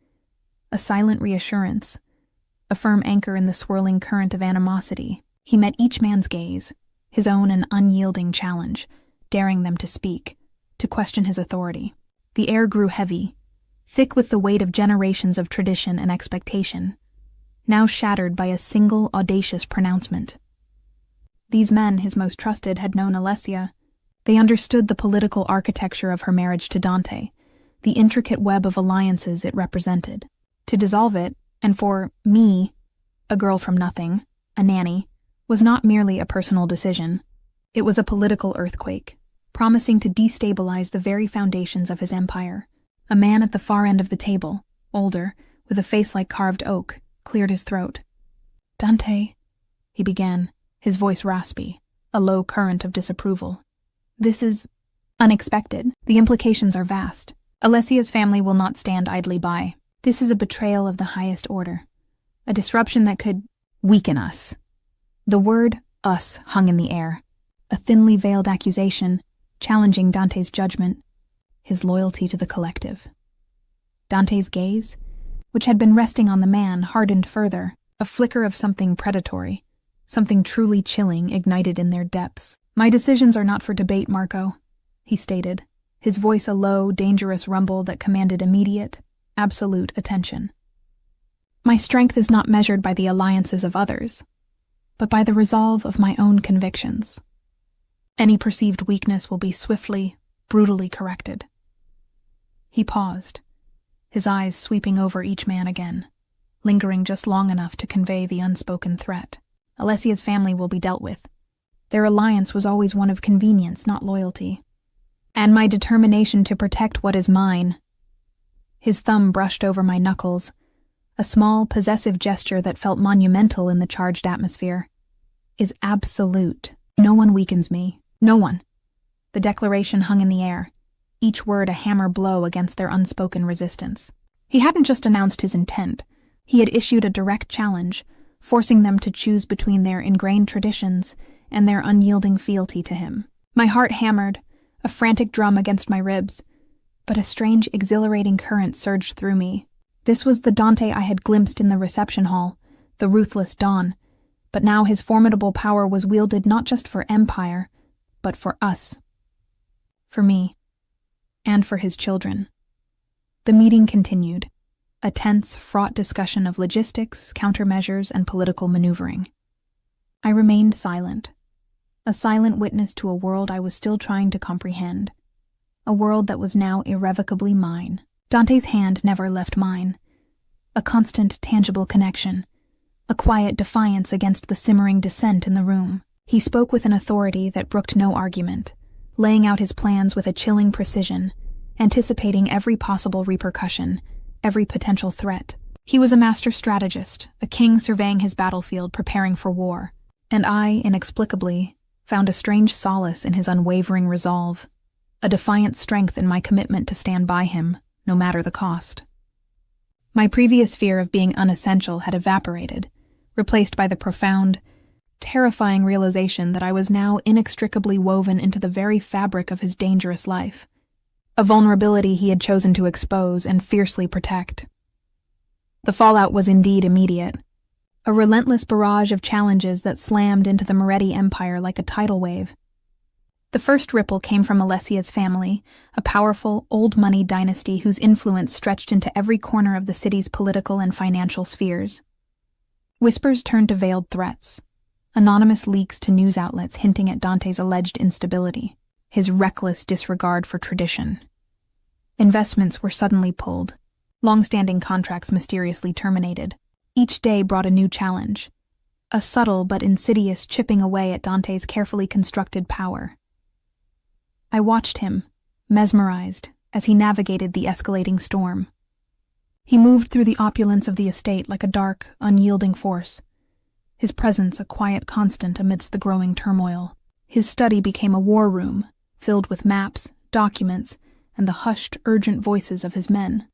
S1: A silent reassurance, a firm anchor in the swirling current of animosity. He met each man's gaze, his own an unyielding challenge, daring them to speak, to question his authority. The air grew heavy, thick with the weight of generations of tradition and expectation, now shattered by a single audacious pronouncement. These men, his most trusted, had known Alessia. They understood the political architecture of her marriage to Dante, the intricate web of alliances it represented. To dissolve it, and for me, a girl from nothing, a nanny, was not merely a personal decision. It was a political earthquake, promising to destabilize the very foundations of his empire. A man at the far end of the table, older, with a face like carved oak, cleared his throat. "Dante," he began, his voice raspy, a low current of disapproval. "This is unexpected. The implications are vast. Alessia's family will not stand idly by. This is a betrayal of the highest order, a disruption that could weaken us." The word "us" hung in the air, a thinly veiled accusation, challenging Dante's judgment, his loyalty to the collective. Dante's gaze, which had been resting on the man, hardened further, a flicker of something predatory, something truly chilling ignited in their depths. "My decisions are not for debate, Marco," he stated, his voice a low, dangerous rumble that commanded immediate, absolute attention. "My strength is not measured by the alliances of others, but by the resolve of my own convictions. Any perceived weakness will be swiftly, brutally corrected." He paused, his eyes sweeping over each man again, lingering just long enough to convey the unspoken threat. "Alessia's family will be dealt with. Their alliance was always one of convenience, not loyalty. And my determination to protect what is mine." His thumb brushed over my knuckles, a small, possessive gesture that felt monumental in the charged atmosphere, "is absolute. No one weakens me. No one." The declaration hung in the air, each word a hammer blow against their unspoken resistance. He hadn't just announced his intent. He had issued a direct challenge, forcing them to choose between their ingrained traditions and their unyielding fealty to him. My heart hammered, a frantic drum against my ribs, but a strange, exhilarating current surged through me. This was the Dante I had glimpsed in the reception hall, the ruthless Don, but now his formidable power was wielded not just for empire, but for us. For me. And for his children. The meeting continued, a tense, fraught discussion of logistics, countermeasures, and political maneuvering. I remained silent, a silent witness to a world I was still trying to comprehend, a world that was now irrevocably mine. Dante's hand never left mine, a constant, tangible connection, a quiet defiance against the simmering dissent in the room. He spoke with an authority that brooked no argument, laying out his plans with a chilling precision, anticipating every possible repercussion, every potential threat. He was a master strategist, a king surveying his battlefield, preparing for war, and I, inexplicably, found a strange solace in his unwavering resolve, a defiant strength in my commitment to stand by him, no matter the cost. My previous fear of being unessential had evaporated, replaced by the profound, terrifying realization that I was now inextricably woven into the very fabric of his dangerous life, a vulnerability he had chosen to expose and fiercely protect. The fallout was indeed immediate, a relentless barrage of challenges that slammed into the Moretti Empire like a tidal wave. The first ripple came from Alessia's family, a powerful, old-money dynasty whose influence stretched into every corner of the city's political and financial spheres. Whispers turned to veiled threats, anonymous leaks to news outlets hinting at Dante's alleged instability, his reckless disregard for tradition. Investments were suddenly pulled, long-standing contracts mysteriously terminated. Each day brought a new challenge, a subtle but insidious chipping away at Dante's carefully constructed power. I watched him, mesmerized, as he navigated the escalating storm. He moved through the opulence of the estate like a dark, unyielding force, his presence a quiet constant amidst the growing turmoil. His study became a war room, filled with maps, documents, and the hushed, urgent voices of his men.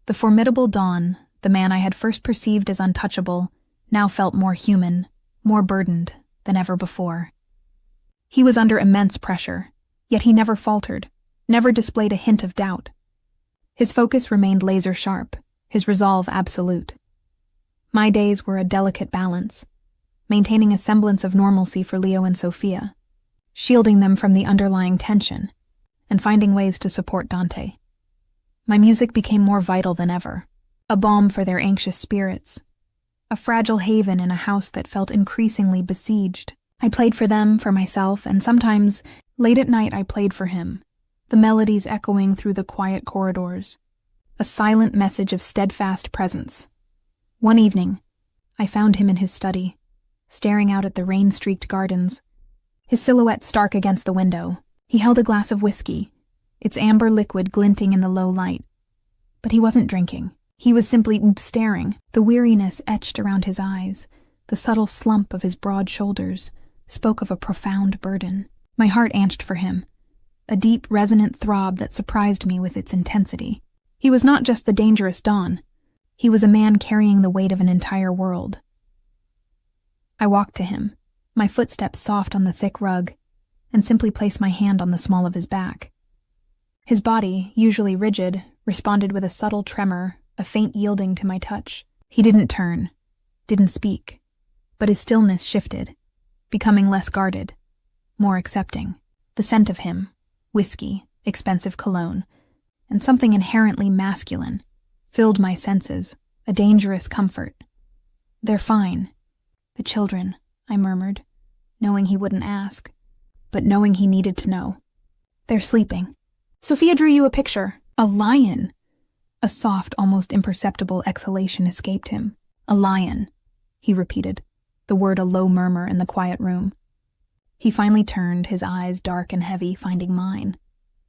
S1: The formidable Don, the man I had first perceived as untouchable, now felt more human, more burdened than ever before. He was under immense pressure, yet he never faltered, never displayed a hint of doubt. His focus remained laser-sharp, his resolve absolute. My days were a delicate balance, maintaining a semblance of normalcy for Leo and Sophia, shielding them from the underlying tension, and finding ways to support Dante. My music became more vital than ever, a balm for their anxious spirits, a fragile haven in a house that felt increasingly besieged. I played for them, for myself, and sometimes, late at night, I played for him, the melodies echoing through the quiet corridors, a silent message of steadfast presence. One evening, I found him in his study, staring out at the rain-streaked gardens, his silhouette stark against the window. He held a glass of whiskey, its amber liquid glinting in the low light. But he wasn't drinking. He was simply staring, the weariness etched around his eyes, the subtle slump of his broad shoulders spoke of a profound burden. My heart anched for him, a deep, resonant throb that surprised me with its intensity. He was not just the dangerous Don. He was a man carrying the weight of an entire world. I walked to him, my footsteps soft on the thick rug, and simply placed my hand on the small of his back. His body, usually rigid, responded with a subtle tremor, a faint yielding to my touch. He didn't turn, didn't speak, but his stillness shifted, becoming less guarded, more accepting. The scent of him, whiskey, expensive cologne, and something inherently masculine, filled my senses, a dangerous comfort. "They're fine. The children," I murmured, knowing he wouldn't ask, but knowing he needed to know. "They're sleeping. Sophia drew you a picture. A lion." A soft, almost imperceptible exhalation escaped him. "A lion," he repeated, the word a low murmur in the quiet room. He finally turned, his eyes dark and heavy, finding mine.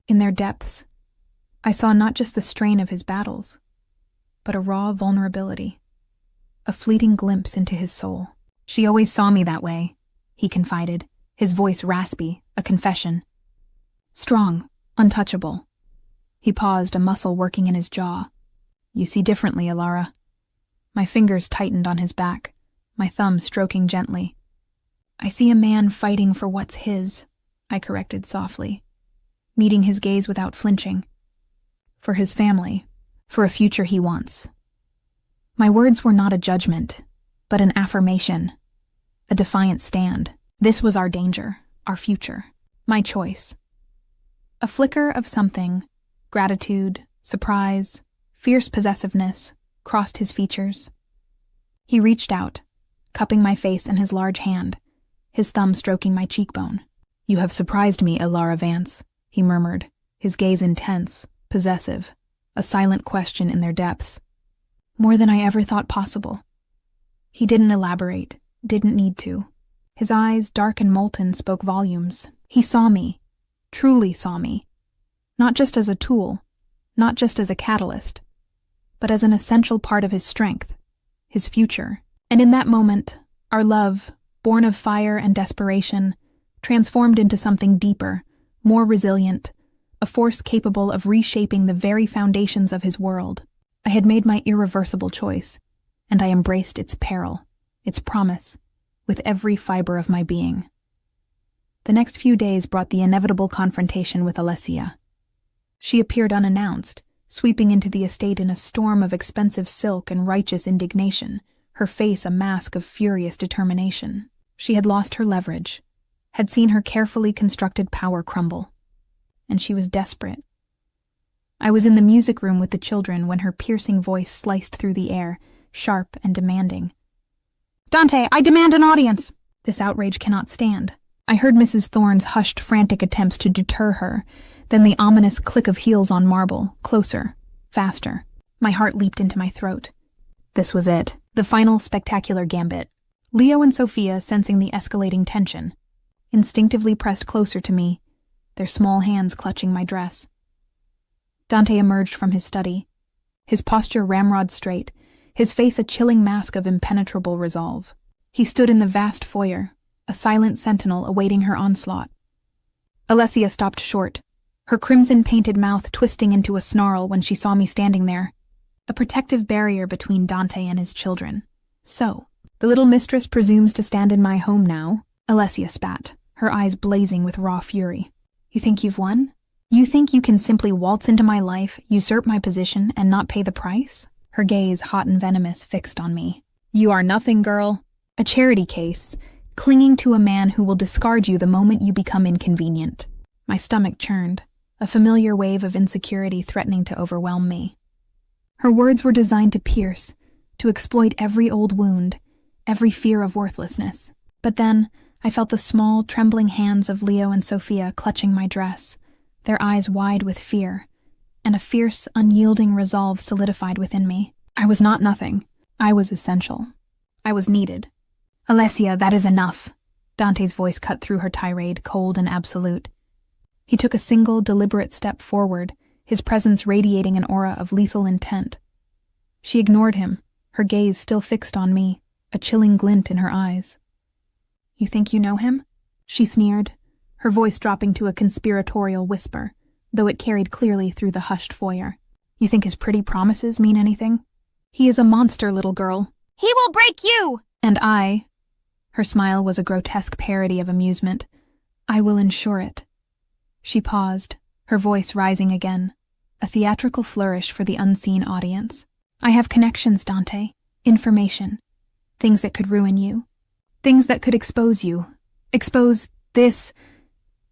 S1: In their depths, I saw not just the strain of his battles, but a raw vulnerability, a fleeting glimpse into his soul. "She always saw me that way," he confided, his voice raspy, a confession. "Strong, untouchable." He paused, a muscle working in his jaw. "You see differently, Alara." My fingers tightened on his back, my thumb stroking gently. "I see a man fighting for what's his," I corrected softly, meeting his gaze without flinching. "For his family, for a future he wants." My words were not a judgment, but an affirmation, a defiant stand. This was our danger, our future, my choice. A flicker of something, gratitude, surprise, fierce possessiveness, crossed his features. He reached out, cupping my face in his large hand, his thumb stroking my cheekbone. "You have surprised me, Alara Vance," he murmured, his gaze intense, possessive, a silent question in their depths. "More than I ever thought possible." He didn't elaborate, didn't need to. His eyes, dark and molten, spoke volumes. He saw me, truly saw me, not just as a tool, not just as a catalyst, but as an essential part of his strength, his future. And in that moment, our love, born of fire and desperation, transformed into something deeper, more resilient, a force capable of reshaping the very foundations of his world. I had made my irreversible choice, and I embraced its peril, its promise, with every fiber of my being. The next few days brought the inevitable confrontation with Alessia. She appeared unannounced, sweeping into the estate in a storm of expensive silk and righteous indignation, her face a mask of furious determination. She had lost her leverage, had seen her carefully constructed power crumble, and she was desperate. I was in the music room with the children when her piercing voice sliced through the air, sharp and demanding. "Dante, I demand an audience!" This outrage cannot stand. I heard Mrs. Thorne's hushed, frantic attempts to deter her, then the ominous click of heels on marble, closer, faster. My heart leaped into my throat. This was it, the final spectacular gambit. Leo and Sophia, sensing the escalating tension, instinctively pressed closer to me, their small hands clutching my dress. Dante emerged from his study, his posture ramrod straight, his face a chilling mask of impenetrable resolve. He stood in the vast foyer, a silent sentinel awaiting her onslaught. Alessia stopped short, her crimson-painted mouth twisting into a snarl when she saw me standing there, a protective barrier between Dante and his children. "So, the little mistress presumes to stand in my home now?" Alessia spat, her eyes blazing with raw fury. "You think you've won? You think you can simply waltz into my life, usurp my position, and not pay the price?" Her gaze, hot and venomous, fixed on me. "You are nothing, girl. A charity case, clinging to a man who will discard you the moment you become inconvenient." My stomach churned, a familiar wave of insecurity threatening to overwhelm me. Her words were designed to pierce, to exploit every old wound, every fear of worthlessness. But then, I felt the small, trembling hands of Leo and Sophia clutching my dress, their eyes wide with fear, and a fierce, unyielding resolve solidified within me. I was not nothing. I was essential. I was needed. "Alessia, that is enough." Dante's voice cut through her tirade, cold and absolute. He took a single, deliberate step forward, his presence radiating an aura of lethal intent. She ignored him, her gaze still fixed on me, a chilling glint in her eyes. "You think you know him?" she sneered, her voice dropping to a conspiratorial whisper, though it carried clearly through the hushed foyer. "You think his pretty promises mean anything? He is a monster, little girl."
S2: "He will break you!"
S1: "And I," her smile was a grotesque parody of amusement, "I will ensure it." She paused, her voice rising again, a theatrical flourish for the unseen audience. "I have connections, Dante. Information. Things that could ruin you. Things that could expose you. Expose this—"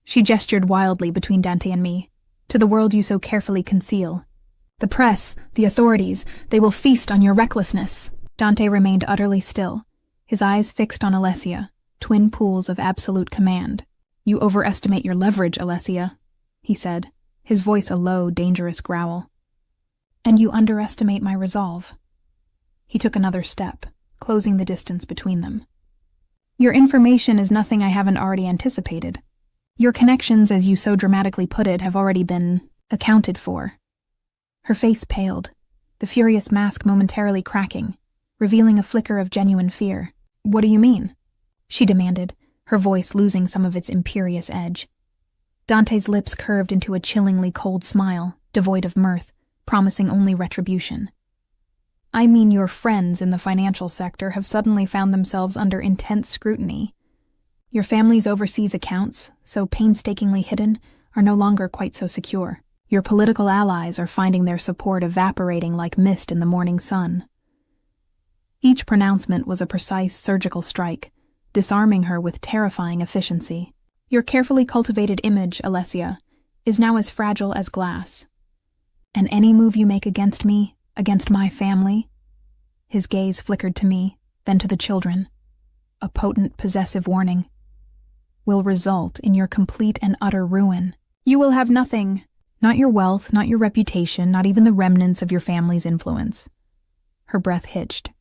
S1: She gestured wildly between Dante and me, "to the world you so carefully conceal. The press, the authorities, they will feast on your recklessness." Dante remained utterly still, his eyes fixed on Alessia, twin pools of absolute command. "You overestimate your leverage, Alessia," he said, his voice a low, dangerous growl. "And you underestimate my resolve." He took another step, closing the distance between them. "Your information is nothing I haven't already anticipated. Your connections, as you so dramatically put it, have already been accounted for." Her face paled, the furious mask momentarily cracking, revealing a flicker of genuine fear. "What do you mean?" she demanded, her voice losing some of its imperious edge. Dante's lips curved into a chillingly cold smile, devoid of mirth, promising only retribution. "I mean your friends in the financial sector have suddenly found themselves under intense scrutiny. Your family's overseas accounts, so painstakingly hidden, are no longer quite so secure. Your political allies are finding their support evaporating like mist in the morning sun." Each pronouncement was a precise surgical strike, disarming her with terrifying efficiency. "Your carefully cultivated image, Alessia, is now as fragile as glass. And any move you make against me, against my family," his gaze flickered to me, then to the children, a potent possessive warning, "will result in your complete and utter ruin. You will have nothing, not your wealth, not your reputation, not even the remnants of your family's influence." Her breath hitched.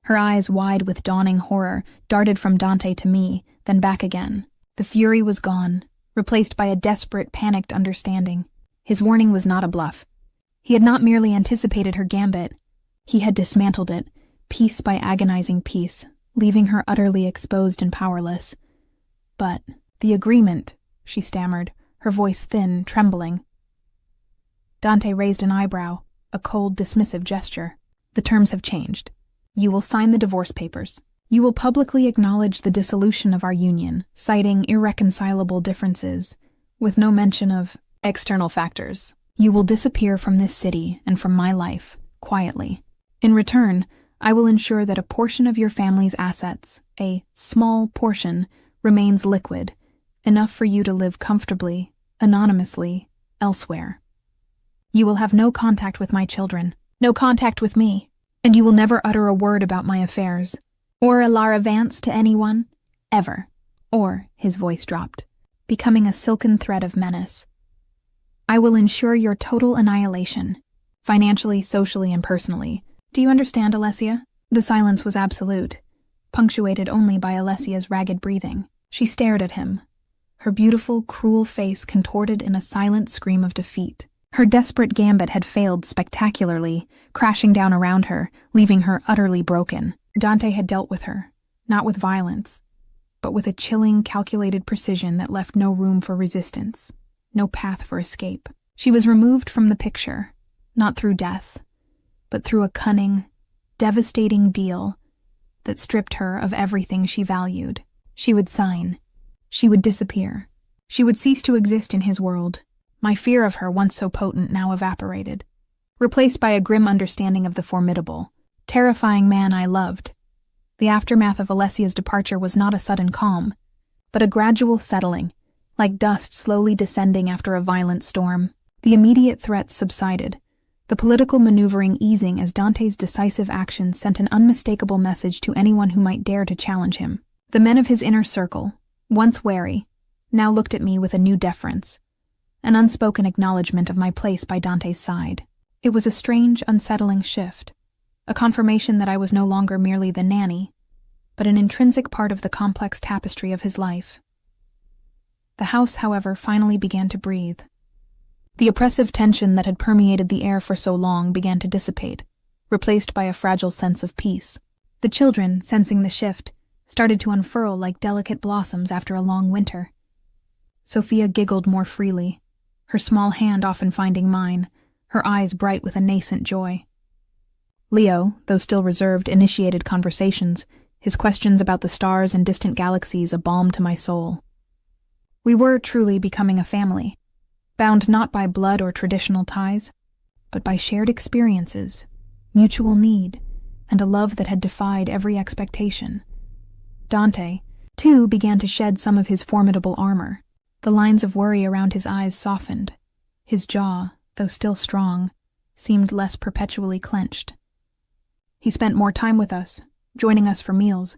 S1: Her eyes, wide with dawning horror, darted from Dante to me, then back again. The fury was gone, replaced by a desperate, panicked understanding. His warning was not a bluff. He had not merely anticipated her gambit. He had dismantled it, piece by agonizing piece, leaving her utterly exposed and powerless. "But the agreement," she stammered, her voice thin, trembling. Dante raised an eyebrow, a cold, dismissive gesture. The terms have changed. You will sign the divorce papers. You will publicly acknowledge the dissolution of our union, citing irreconcilable differences, with no mention of external factors. You will disappear from this city and from my life, quietly. In return, I will ensure that a portion of your family's assets, a small portion, remains liquid, enough for you to live comfortably, anonymously, elsewhere. You will have no contact with my children, no contact with me, and you will never utter a word about my affairs, or a Lara Vance to anyone, ever. Or, his voice dropped, becoming a silken thread of menace. I will ensure your total annihilation, financially, socially, and personally. Do you understand, Alessia? The silence was absolute, punctuated only by Alessia's ragged breathing. She stared at him, her beautiful, cruel face contorted in a silent scream of defeat. Her desperate gambit had failed spectacularly, crashing down around her, leaving her utterly broken. Dante had dealt with her, not with violence, but with a chilling, calculated precision that left no room for resistance, no path for escape. She was removed from the picture, not through death, but through a cunning, devastating deal that stripped her of everything she valued. She would sign. She would disappear. She would cease to exist in his world. My fear of her, once so potent, now evaporated, replaced by a grim understanding of the formidable, terrifying man I loved. The aftermath of Alessia's departure was not a sudden calm, but a gradual settling, like dust slowly descending after a violent storm. The immediate threats subsided, the political maneuvering easing as Dante's decisive actions sent an unmistakable message to anyone who might dare to challenge him. The men of his inner circle, once wary, now looked at me with a new deference, an unspoken acknowledgement of my place by Dante's side. It was a strange, unsettling shift, a confirmation that I was no longer merely the nanny, but an intrinsic part of the complex tapestry of his life. The house, however, finally began to breathe. The oppressive tension that had permeated the air for so long began to dissipate, replaced by a fragile sense of peace. The children, sensing the shift, started to unfurl like delicate blossoms after a long winter. Sophia giggled more freely, her small hand often finding mine, her eyes bright with a nascent joy. Leo, though still reserved, initiated conversations, his questions about the stars and distant galaxies a balm to my soul. We were truly becoming a family, bound not by blood or traditional ties, but by shared experiences, mutual need, and a love that had defied every expectation. Dante, too, began to shed some of his formidable armor. The lines of worry around his eyes softened. His jaw, though still strong, seemed less perpetually clenched. He spent more time with us, joining us for meals,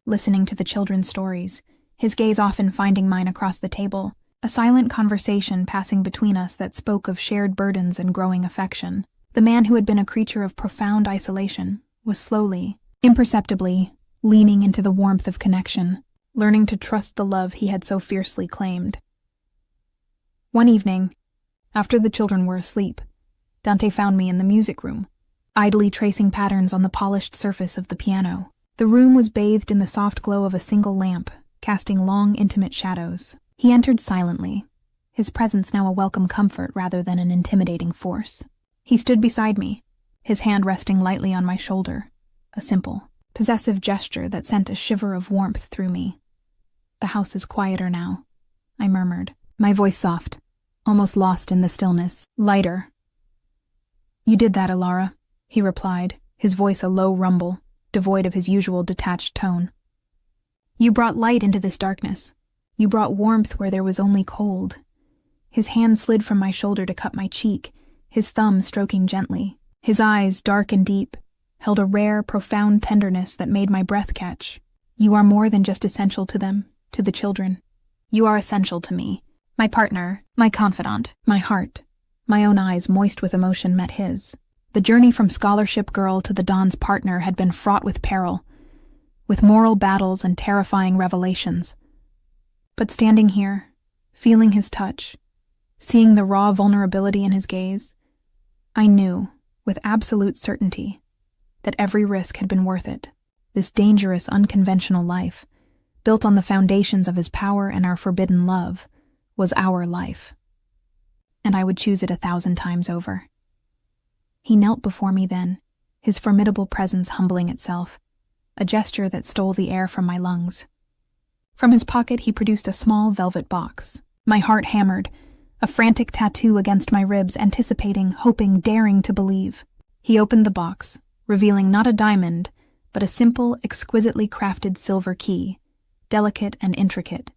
S1: listening to the children's stories, his gaze often finding mine across the table, a silent conversation passing between us that spoke of shared burdens and growing affection. The man who had been a creature of profound isolation was slowly, imperceptibly, leaning into the warmth of connection, learning to trust the love he had so fiercely claimed. One evening, after the children were asleep, Dante found me in the music room, idly tracing patterns on the polished surface of the piano. The room was bathed in the soft glow of a single lamp, casting long, intimate shadows. He entered silently, his presence now a welcome comfort rather than an intimidating force. He stood beside me, his hand resting lightly on my shoulder, a simple, possessive gesture that sent a shiver of warmth through me. "The house is quieter now," I murmured, my voice soft, almost lost in the stillness, lighter. "You did that, Alara," he replied, his voice a low rumble, devoid of his usual detached tone. "You brought light into this darkness. You brought warmth where there was only cold." His hand slid from my shoulder to cup my cheek, his thumb stroking gently. His eyes, dark and deep, held a rare, profound tenderness that made my breath catch. "You are more than just essential to them, to the children. You are essential to me, my partner, my confidant, my heart." My own eyes, moist with emotion, met his. The journey from scholarship girl to the Don's partner had been fraught with peril, with moral battles and terrifying revelations. But standing here, feeling his touch, seeing the raw vulnerability in his gaze, I knew, with absolute certainty, that every risk had been worth it. This dangerous, unconventional life, built on the foundations of his power and our forbidden love, was our life, and I would choose it 1,000 times over. He knelt before me then, his formidable presence humbling itself, a gesture that stole the air from my lungs. From his pocket he produced a small velvet box. My heart hammered, a frantic tattoo against my ribs, anticipating, hoping, daring to believe. He opened the box, revealing not a diamond, but a simple, exquisitely crafted silver key, delicate and intricate,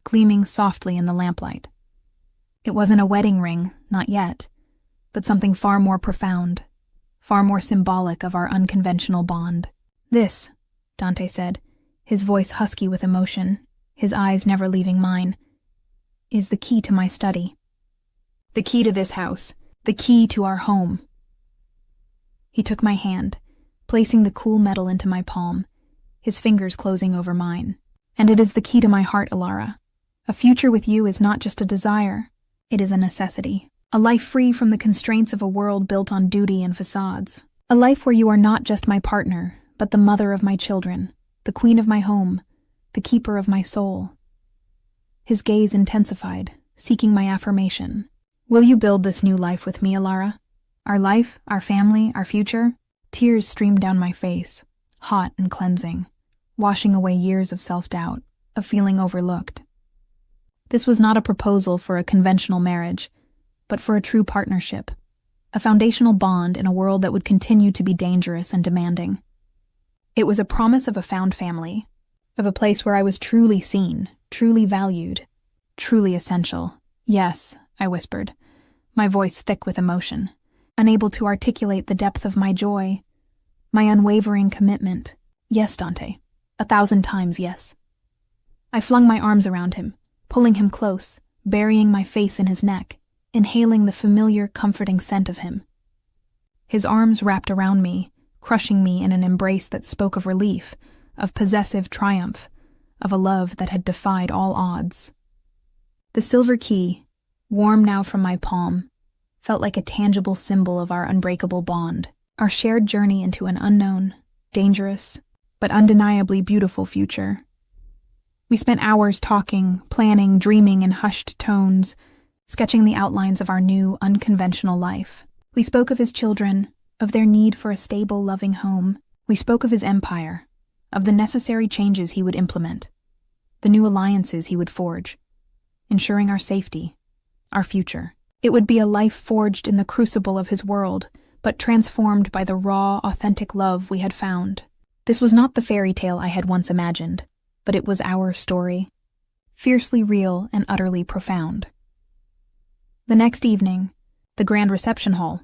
S1: gleaming softly in the lamplight. It wasn't a wedding ring, not yet, but something far more profound, far more symbolic of our unconventional bond. "This," Dante said, his voice husky with emotion, his eyes never leaving mine, "is the key to my study. The key to this house, the key to our home." He took my hand, placing the cool metal into my palm, his fingers closing over mine. "And it is the key to my heart, Alara. A future with you is not just a desire, it is a necessity. A life free from the constraints of a world built on duty and facades. A life where you are not just my partner, but the mother of my children, the queen of my home, the keeper of my soul." His gaze intensified, seeking my affirmation. "Will you build this new life with me, Alara? Our life, our family, our future?" Tears streamed down my face, hot and cleansing, washing away years of self-doubt, of feeling overlooked. This was not a proposal for a conventional marriage, but for a true partnership, a foundational bond in a world that would continue to be dangerous and demanding. It was a promise of a found family, of a place where I was truly seen, truly valued, truly essential. "Yes," I whispered, my voice thick with emotion, unable to articulate the depth of my joy, my unwavering commitment. "Yes, Dante, 1,000 times yes." I flung my arms around him, pulling him close, burying my face in his neck, inhaling the familiar, comforting scent of him. His arms wrapped around me, crushing me in an embrace that spoke of relief, of possessive triumph, of a love that had defied all odds. The silver key, warm now from my palm, felt like a tangible symbol of our unbreakable bond, our shared journey into an unknown, dangerous, but undeniably beautiful future. We spent hours talking, planning, dreaming in hushed tones, sketching the outlines of our new, unconventional life. We spoke of his children, of their need for a stable, loving home. We spoke of his empire, of the necessary changes he would implement, the new alliances he would forge, ensuring our safety, our future. It would be a life forged in the crucible of his world, but transformed by the raw, authentic love we had found. This was not the fairy tale I had once imagined, but it was our story, fiercely real and utterly profound. The next evening, the grand reception hall,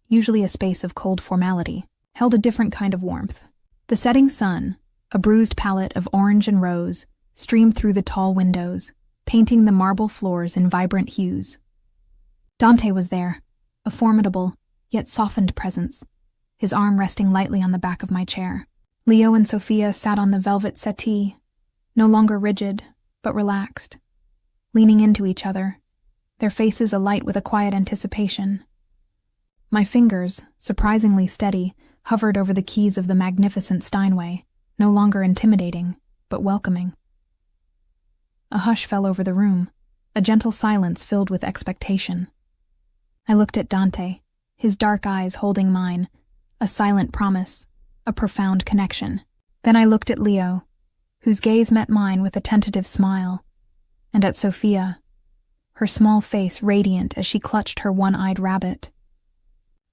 S1: usually a space of cold formality, held a different kind of warmth. The setting sun, a bruised palette of orange and rose, streamed through the tall windows, painting the marble floors in vibrant hues. Dante was there, a formidable, yet softened presence, his arm resting lightly on the back of my chair. Leo and Sophia sat on the velvet settee, no longer rigid, but relaxed, leaning into each other, their faces alight with a quiet anticipation. My fingers, surprisingly steady, hovered over the keys of the magnificent Steinway, no longer intimidating, but welcoming. A hush fell over the room, a gentle silence filled with expectation. I looked at Dante, his dark eyes holding mine, a silent promise, a profound connection. Then I looked at Leo, whose gaze met mine with a tentative smile, and at Sophia, her small face radiant as she clutched her one-eyed rabbit.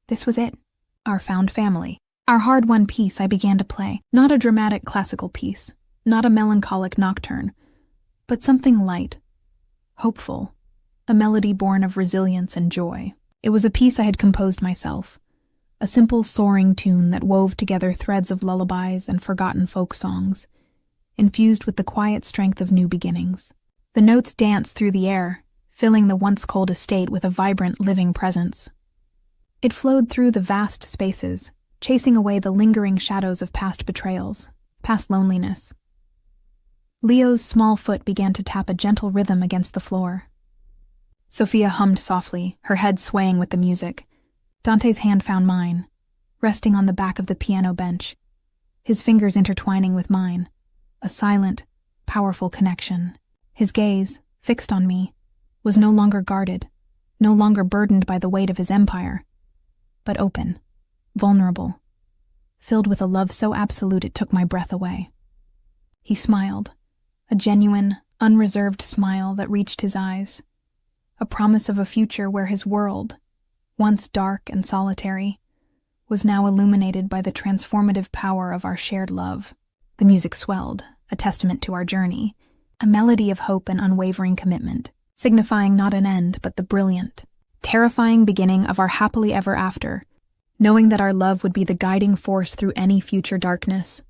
S1: This was it, our found family. Our hard-won piece I began to play, not a dramatic classical piece, not a melancholic nocturne, but something light, hopeful, a melody born of resilience and joy. It was a piece I had composed myself, a simple soaring tune that wove together threads of lullabies and forgotten folk songs, infused with the quiet strength of new beginnings. The notes danced through the air, filling the once cold estate with a vibrant, living presence. It flowed through the vast spaces, chasing away the lingering shadows of past betrayals, past loneliness. Leo's small foot began to tap a gentle rhythm against the floor. Sophia hummed softly, her head swaying with the music. Dante's hand found mine, resting on the back of the piano bench, his fingers intertwining with mine, a silent, powerful connection. His gaze, fixed on me, was no longer guarded, no longer burdened by the weight of his empire, but open, vulnerable, filled with a love so absolute it took my breath away. He smiled, a genuine, unreserved smile that reached his eyes, a promise of a future where his world, once dark and solitary, was now illuminated by the transformative power of our shared love. The music swelled, a testament to our journey, a melody of hope and unwavering commitment, signifying not an end but the brilliant, terrifying beginning of our happily ever after, knowing that our love would be the guiding force through any future darkness.